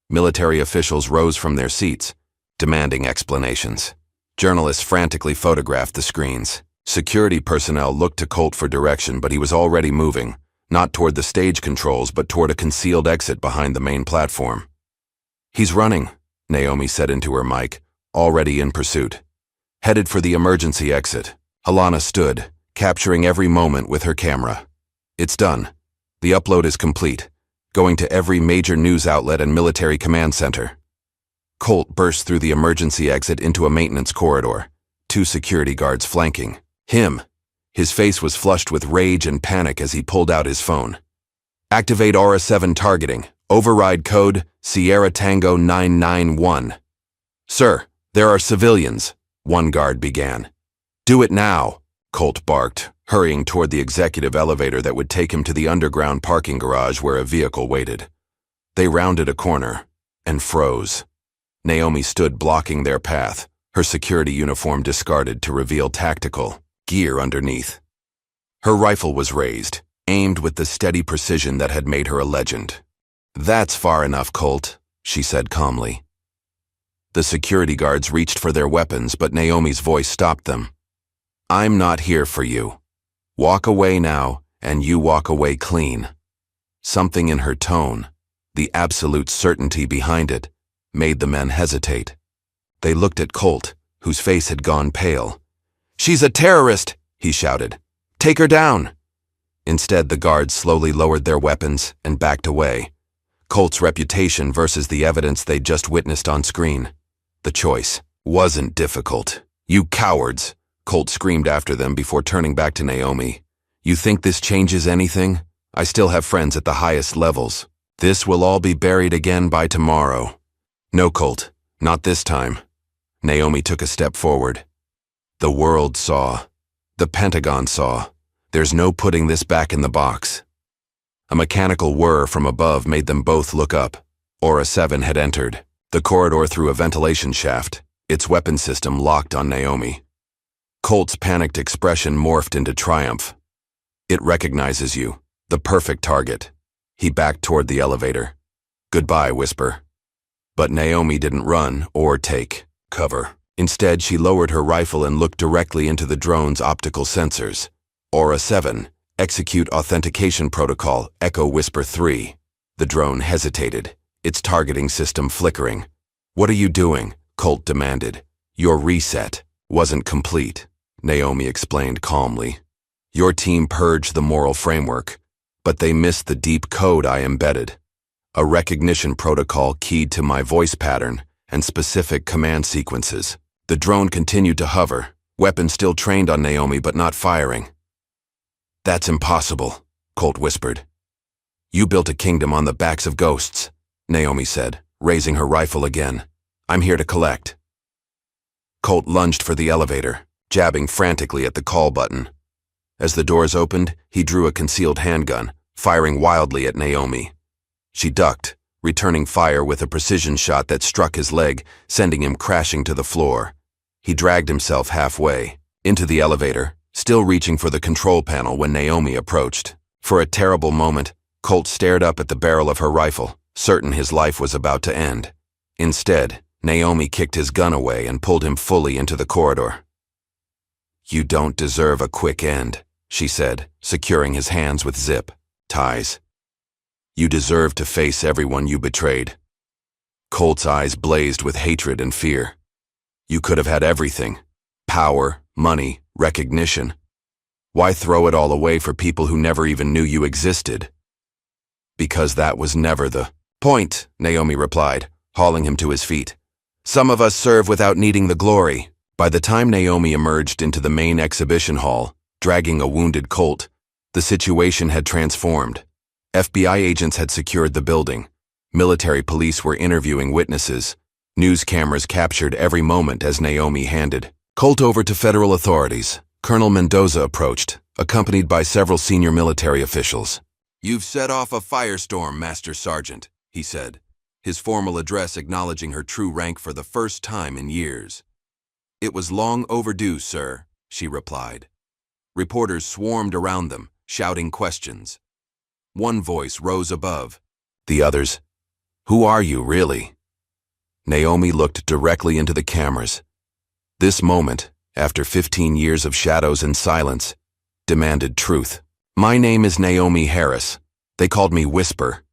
S1: Military officials rose from their seats, demanding explanations. Journalists frantically photographed the screens. Security personnel looked to Colt for direction, but he was already moving, not toward the stage controls, but toward a concealed exit behind the main platform. "He's running," Naomi said into her mic, already in pursuit. Headed for the emergency exit, Alana stood, capturing every moment with her camera. "It's done. The upload is complete, going to every major news outlet and military command center." Colt burst through the emergency exit into a maintenance corridor, 2 security guards flanking him. His face was flushed with rage and panic as he pulled out his phone. "Activate Aura-7 targeting. Override code Sierra Tango 991. "Sir, there are civilians," one guard began. "Do it now," Colt barked, hurrying toward the executive elevator that would take him to the underground parking garage where a vehicle waited. They rounded a corner and froze. Naomi stood blocking their path, her security uniform discarded to reveal tactical gear underneath. Her rifle was raised, aimed with the steady precision that had made her a legend. "That's far enough, Colt," she said calmly. The security guards reached for their weapons, but Naomi's voice stopped them. "I'm not here for you. Walk away now, and you walk away clean." Something in her tone, the absolute certainty behind it, made the men hesitate. They looked at Colt, whose face had gone pale. "She's a terrorist," he shouted. "Take her down." Instead, the guards slowly lowered their weapons and backed away. Colt's reputation versus the evidence they'd just witnessed on screen. The choice wasn't difficult. "You cowards," Colt screamed after them before turning back to Naomi. "You think this changes anything? I still have friends at the highest levels. This will all be buried again by tomorrow." "No, Colt, not this time." Naomi took a step forward. "The world saw. The Pentagon saw. There's no putting this back in the box." A mechanical whir from above made them both look up. Aura-7 had entered the corridor through a ventilation shaft, its weapon system locked on Naomi. Colt's panicked expression morphed into triumph. It recognizes you, the perfect target. He backed toward the elevator. Goodbye, Whisper. But Naomi didn't run or take cover. Instead, she lowered her rifle and looked directly into the drone's optical sensors. Aura 7, execute authentication protocol, Echo Whisper 3. The drone hesitated, its targeting system flickering. What are you doing? Colt demanded. Your reset wasn't complete, Naomi explained calmly. Your team purged the moral framework, but they missed the deep code I embedded. A recognition protocol keyed to my voice pattern and specific command sequences. The drone continued to hover, weapon still trained on Naomi but not firing. That's impossible, Colt whispered. You built a kingdom on the backs of ghosts, Naomi said, raising her rifle again. I'm here to collect. Colt lunged for the elevator, jabbing frantically at the call button. As the doors opened, he drew a concealed handgun, firing wildly at Naomi. She ducked, returning fire with a precision shot that struck his leg, sending him crashing to the floor. He dragged himself halfway, into the elevator, still reaching for the control panel when Naomi approached. For a terrible moment, Colt stared up at the barrel of her rifle, certain his life was about to end. Instead, Naomi kicked his gun away and pulled him fully into the corridor. You don't deserve a quick end, she said, securing his hands with zip ties. You deserve to face everyone you betrayed. Colt's eyes blazed with hatred and fear. You could have had everything. Power, money, recognition. Why throw it all away for people who never even knew you existed? Because that was never the point, Naomi replied, hauling him to his feet. Some of us serve without needing the glory. By the time Naomi emerged into the main exhibition hall, dragging a wounded Colt, the situation had transformed. FBI agents had secured the building. Military police were interviewing witnesses. News cameras captured every moment as Naomi handed Colt over to federal authorities. Colonel Mendoza approached, accompanied by several senior military officials. You've set off a firestorm, Master Sergeant, he said, his formal address acknowledging her true rank for the first time in years. It was long overdue, sir, she replied. Reporters swarmed around them, shouting questions. One voice rose above. The others, who are you, really? Naomi looked directly into the cameras. This moment, after 15 years of shadows and silence, demanded truth. My name is Naomi Harris. They called me Whisper.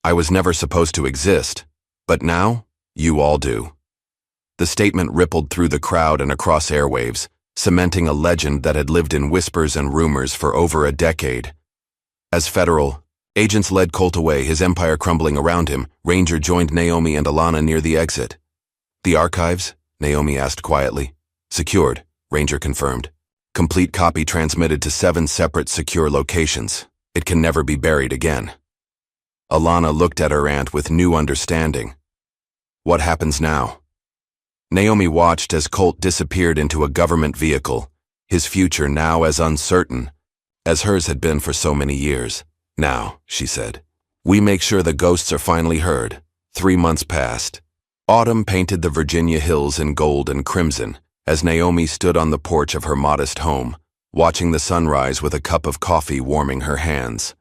S1: I was never supposed to exist, but now, you all do. The statement rippled through the crowd and across airwaves, cementing a legend that had lived in whispers and rumors for over a decade. As federal agents led Colt away, his empire crumbling around him, Ranger joined Naomi and Alana near the exit. The archives? Naomi asked quietly. Secured, Ranger confirmed. Complete copy transmitted to 7 separate secure locations. It can never be buried again. Alana looked at her aunt with new understanding. What happens now? Naomi watched as Colt disappeared into a government vehicle, his future now as uncertain as hers had been for so many years. Now, she said, we make sure the ghosts are finally heard. 3 months passed. Autumn painted the Virginia hills in gold and crimson as Naomi stood on the porch of her modest home, watching the sunrise with a cup of coffee warming her hands.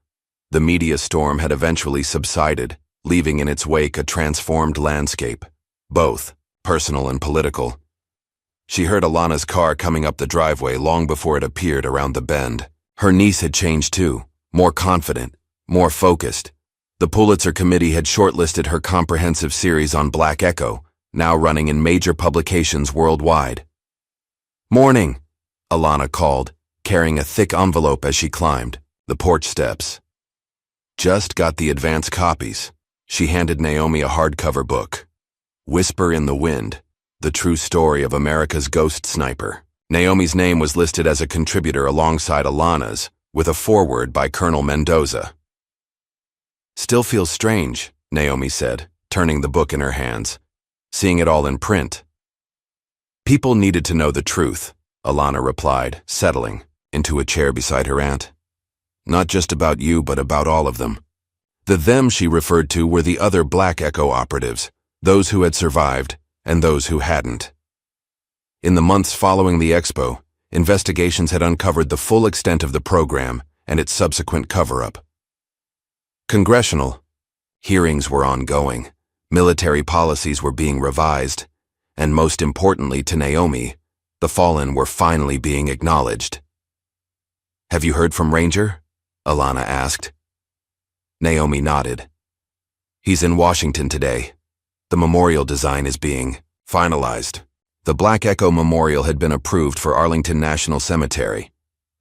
S1: The media storm had eventually subsided, leaving in its wake a transformed landscape, both personal and political. She heard Alana's car coming up the driveway long before it appeared around the bend. Her niece had changed too, more confident, more focused. The Pulitzer Committee had shortlisted her comprehensive series on Black Echo, now running in major publications worldwide. Morning, Alana called, carrying a thick envelope as she climbed the porch steps. Just got the advance copies. She handed Naomi a hardcover book. Whisper in the Wind, the true story of America's ghost sniper. Naomi's name was listed as a contributor alongside Alana's, with a foreword by Colonel Mendoza. Still feels strange, Naomi said, turning the book in her hands, seeing it all in print. People needed to know the truth, Alana replied, settling into a chair beside her aunt. Not just about you, but about all of them. The them she referred to were the other Black Echo operatives, those who had survived and those who hadn't. In the months following the expo, investigations had uncovered the full extent of the program and its subsequent cover-up. Congressional hearings were ongoing, military policies were being revised, and most importantly to Naomi, the fallen were finally being acknowledged. "Have you heard from Ranger?" Alana asked. Naomi nodded. "He's in Washington today. The memorial design is being finalized." The Black Echo Memorial had been approved for Arlington National Cemetery,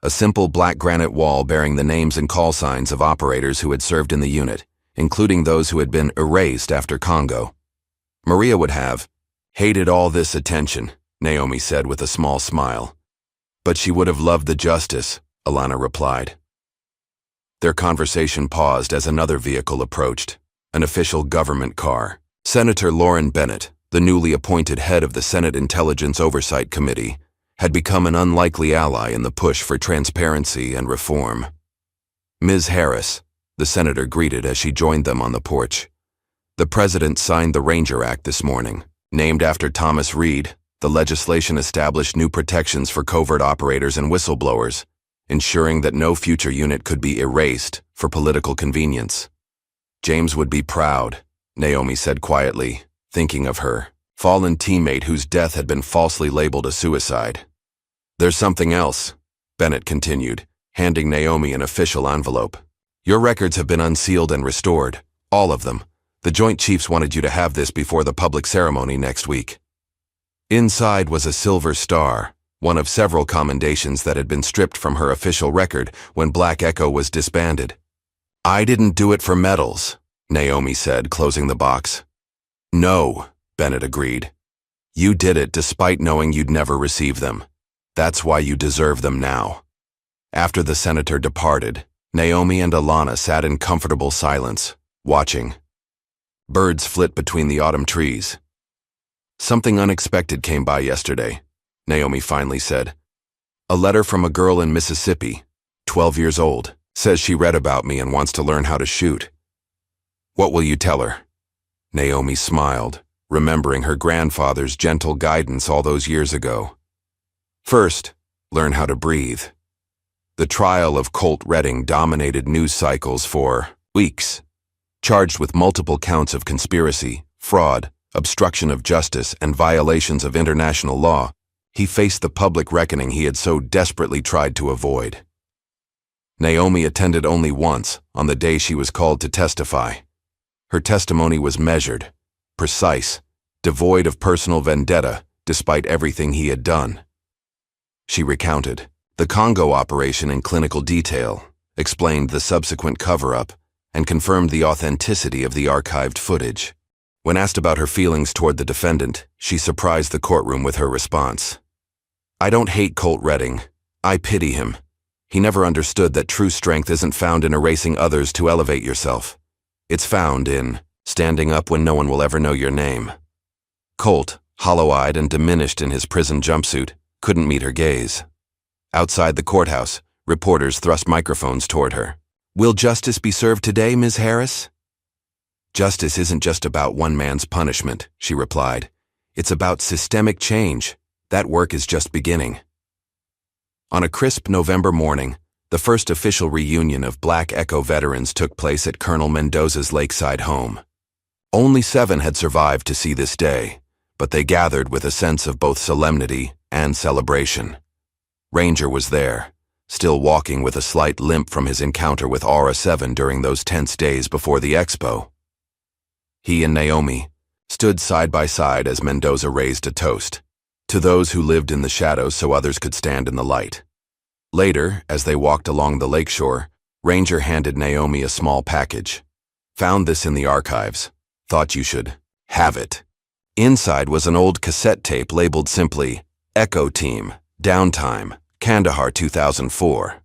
S1: a simple black granite wall bearing the names and call signs of operators who had served in the unit, including those who had been erased after Congo. Maria would have hated all this attention, Naomi said with a small smile. "But she would have loved the justice," Alana replied. Their conversation paused as another vehicle approached, an official government car. Senator Lauren Bennett, the newly appointed head of the Senate Intelligence Oversight Committee, had become an unlikely ally in the push for transparency and reform. "Ms. Harris," the senator greeted as she joined them on the porch. "The president signed the Ranger Act this morning. Named after Thomas Reed, the legislation established new protections for covert operators and whistleblowers, ensuring that no future unit could be erased for political convenience." "James would be proud," Naomi said quietly, thinking of her fallen teammate whose death had been falsely labeled a suicide. "There's something else," Bennett continued, handing Naomi an official envelope. "Your records have been unsealed and restored, all of them. The Joint Chiefs wanted you to have this before the public ceremony next week." Inside was a silver star, one of several commendations that had been stripped from her official record when Black Echo was disbanded. "I didn't do it for medals," Naomi said, closing the box. "No," Bennett agreed. "You did it despite knowing you'd never receive them. That's why you deserve them now." After the senator departed, Naomi and Alana sat in comfortable silence, watching. Birds flit between the autumn trees. "Something unexpected came by yesterday," Naomi finally said. "A letter from a girl in Mississippi, 12 years old, says she read about me and wants to learn how to shoot." "What will you tell her?" Naomi smiled, remembering her grandfather's gentle guidance all those years ago. "First, learn how to breathe." The trial of Colt Redding dominated news cycles for weeks. Charged with multiple counts of conspiracy, fraud, obstruction of justice, and violations of international law, he faced the public reckoning he had so desperately tried to avoid. Naomi attended only once, on the day she was called to testify. Her testimony was measured, precise, devoid of personal vendetta, despite everything he had done. She recounted the Congo operation in clinical detail, explained the subsequent cover-up, and confirmed the authenticity of the archived footage. When asked about her feelings toward the defendant, she surprised the courtroom with her response. "I don't hate Colt Redding. I pity him. He never understood that true strength isn't found in erasing others to elevate yourself. It's found in standing up when no one will ever know your name." Colt, hollow-eyed and diminished in his prison jumpsuit, couldn't meet her gaze. Outside the courthouse, reporters thrust microphones toward her. "Will justice be served today, Ms. Harris?" "Justice isn't just about one man's punishment," she replied. "It's about systemic change. That work is just beginning." On a crisp November morning, the first official reunion of Black Echo veterans took place at Colonel Mendoza's lakeside home. Only 7 had survived to see this day, but they gathered with a sense of both solemnity and celebration. Ranger was there, still walking with a slight limp from his encounter with Aura 7 during those tense days before the expo. He and Naomi stood side by side as Mendoza raised a toast, to those who lived in the shadows so others could stand in the light. Later, as they walked along the lakeshore, Ranger handed Naomi a small package. "Found this in the archives. Thought you should have it." Inside was an old cassette tape labeled simply, "Echo Team, Downtime, Kandahar 2004.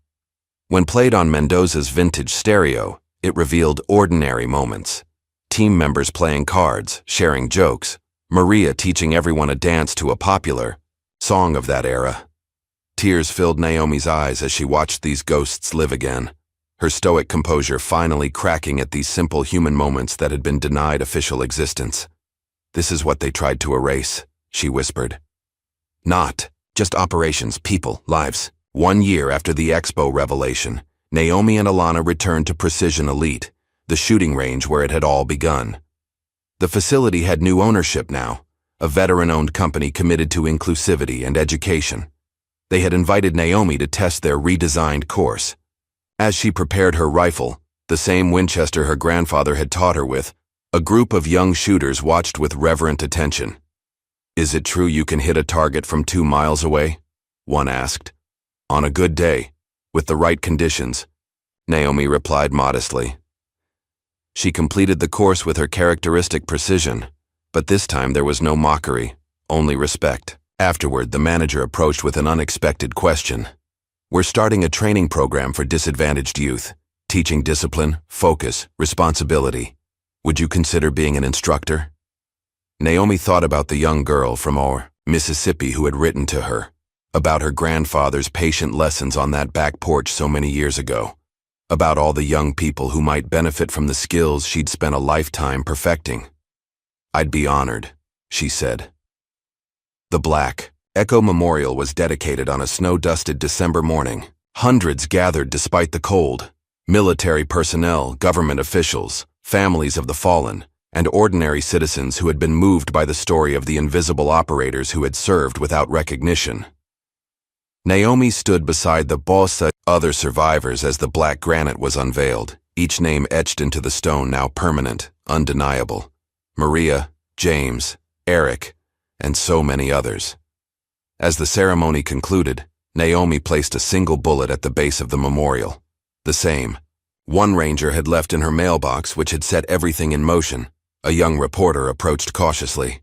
S1: When played on Mendoza's vintage stereo, it revealed ordinary moments. Team members playing cards, sharing jokes, Maria teaching everyone a dance to a popular song of that era. Tears filled Naomi's eyes as she watched these ghosts live again, her stoic composure finally cracking at these simple human moments that had been denied official existence. "This is what they tried to erase," she whispered. "Not," Just operations, people, lives. 1 year after the Expo revelation, Naomi and Alana returned to Precision Elite, the shooting range where it had all begun. The facility had new ownership now, a veteran-owned company committed to inclusivity and education. They had invited Naomi to test their redesigned course. As she prepared her rifle, the same Winchester her grandfather had taught her with, a group of young shooters watched with reverent attention. "Is it true you can hit a target from 2 miles away?" one asked. "On a good day, with the right conditions," Naomi replied modestly. She completed the course with her characteristic precision, but this time there was no mockery, only respect. Afterward, the manager approached with an unexpected question. "We're starting a training program for disadvantaged youth, teaching discipline, focus, responsibility. Would you consider being an instructor?" Naomi thought about the young girl from Mississippi who had written to her, about her grandfather's patient lessons on that back porch so many years ago, about all the young people who might benefit from the skills she'd spent a lifetime perfecting. "I'd be honored," she said. The Black Echo Memorial was dedicated on a snow-dusted December morning. Hundreds gathered despite the cold. Military personnel, government officials, families of the fallen, and ordinary citizens who had been moved by the story of the invisible operators who had served without recognition. Naomi stood beside the bossa other survivors as the black granite was unveiled, each name etched into the stone now permanent, undeniable. Maria, James, Eric, and so many others. As the ceremony concluded, Naomi placed a single bullet at the base of the memorial. The same one Ranger had left in her mailbox, which had set everything in motion. A young reporter approached cautiously.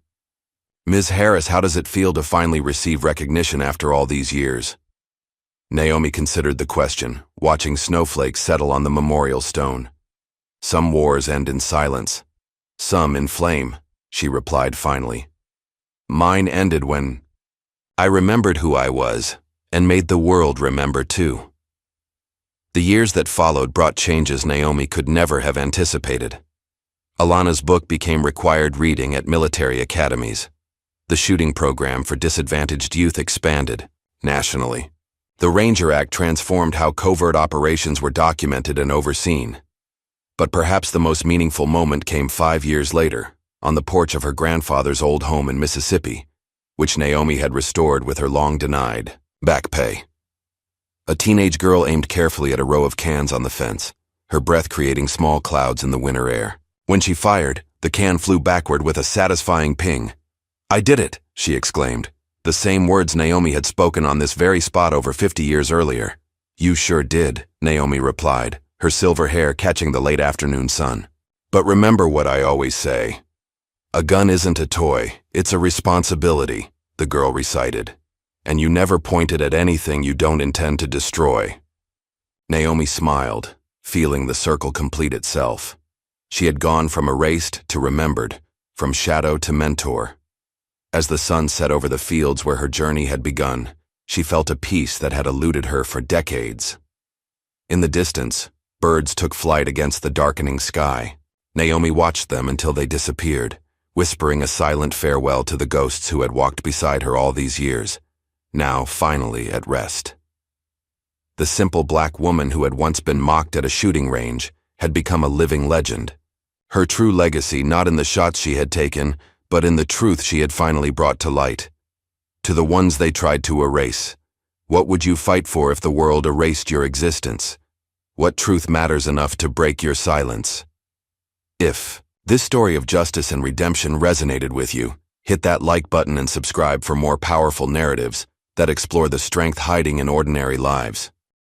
S1: "Ms. Harris, how does it feel to finally receive recognition after all these years?" Naomi considered the question, watching snowflakes settle on the memorial stone. "Some wars end in silence. Some in flame," she replied finally. "Mine ended when I remembered who I was, and made the world remember too." The years that followed brought changes Naomi could never have anticipated. Alana's book became required reading at military academies. The shooting program for disadvantaged youth expanded, nationally. The Ranger Act transformed how covert operations were documented and overseen. But perhaps the most meaningful moment came 5 years later, on the porch of her grandfather's old home in Mississippi, which Naomi had restored with her long-denied back pay. A teenage girl aimed carefully at a row of cans on the fence, her breath creating small clouds in the winter air. When she fired, the can flew backward with a satisfying ping. "I did it," she exclaimed, the same words Naomi had spoken on this very spot over 50 years earlier. "You sure did," Naomi replied, her silver hair catching the late afternoon sun. "But remember what I always say. A gun isn't a toy, it's a responsibility," the girl recited. "And you never point it at anything you don't intend to destroy." Naomi smiled, feeling the circle complete itself. She had gone from erased to remembered, from shadow to mentor. As the sun set over the fields where her journey had begun, she felt a peace that had eluded her for decades. In the distance, birds took flight against the darkening sky. Naomi watched them until they disappeared, whispering a silent farewell to the ghosts who had walked beside her all these years, now finally at rest. The simple black woman who had once been mocked at a shooting range had become a living legend. Her true legacy not in the shots she had taken, but in the truth she had finally brought to light. To the ones they tried to erase, what would you fight for if the world erased your existence? What truth matters enough to break your silence? If this story of justice and redemption resonated with you, hit that like button and subscribe for more powerful narratives that explore the strength hiding in ordinary lives.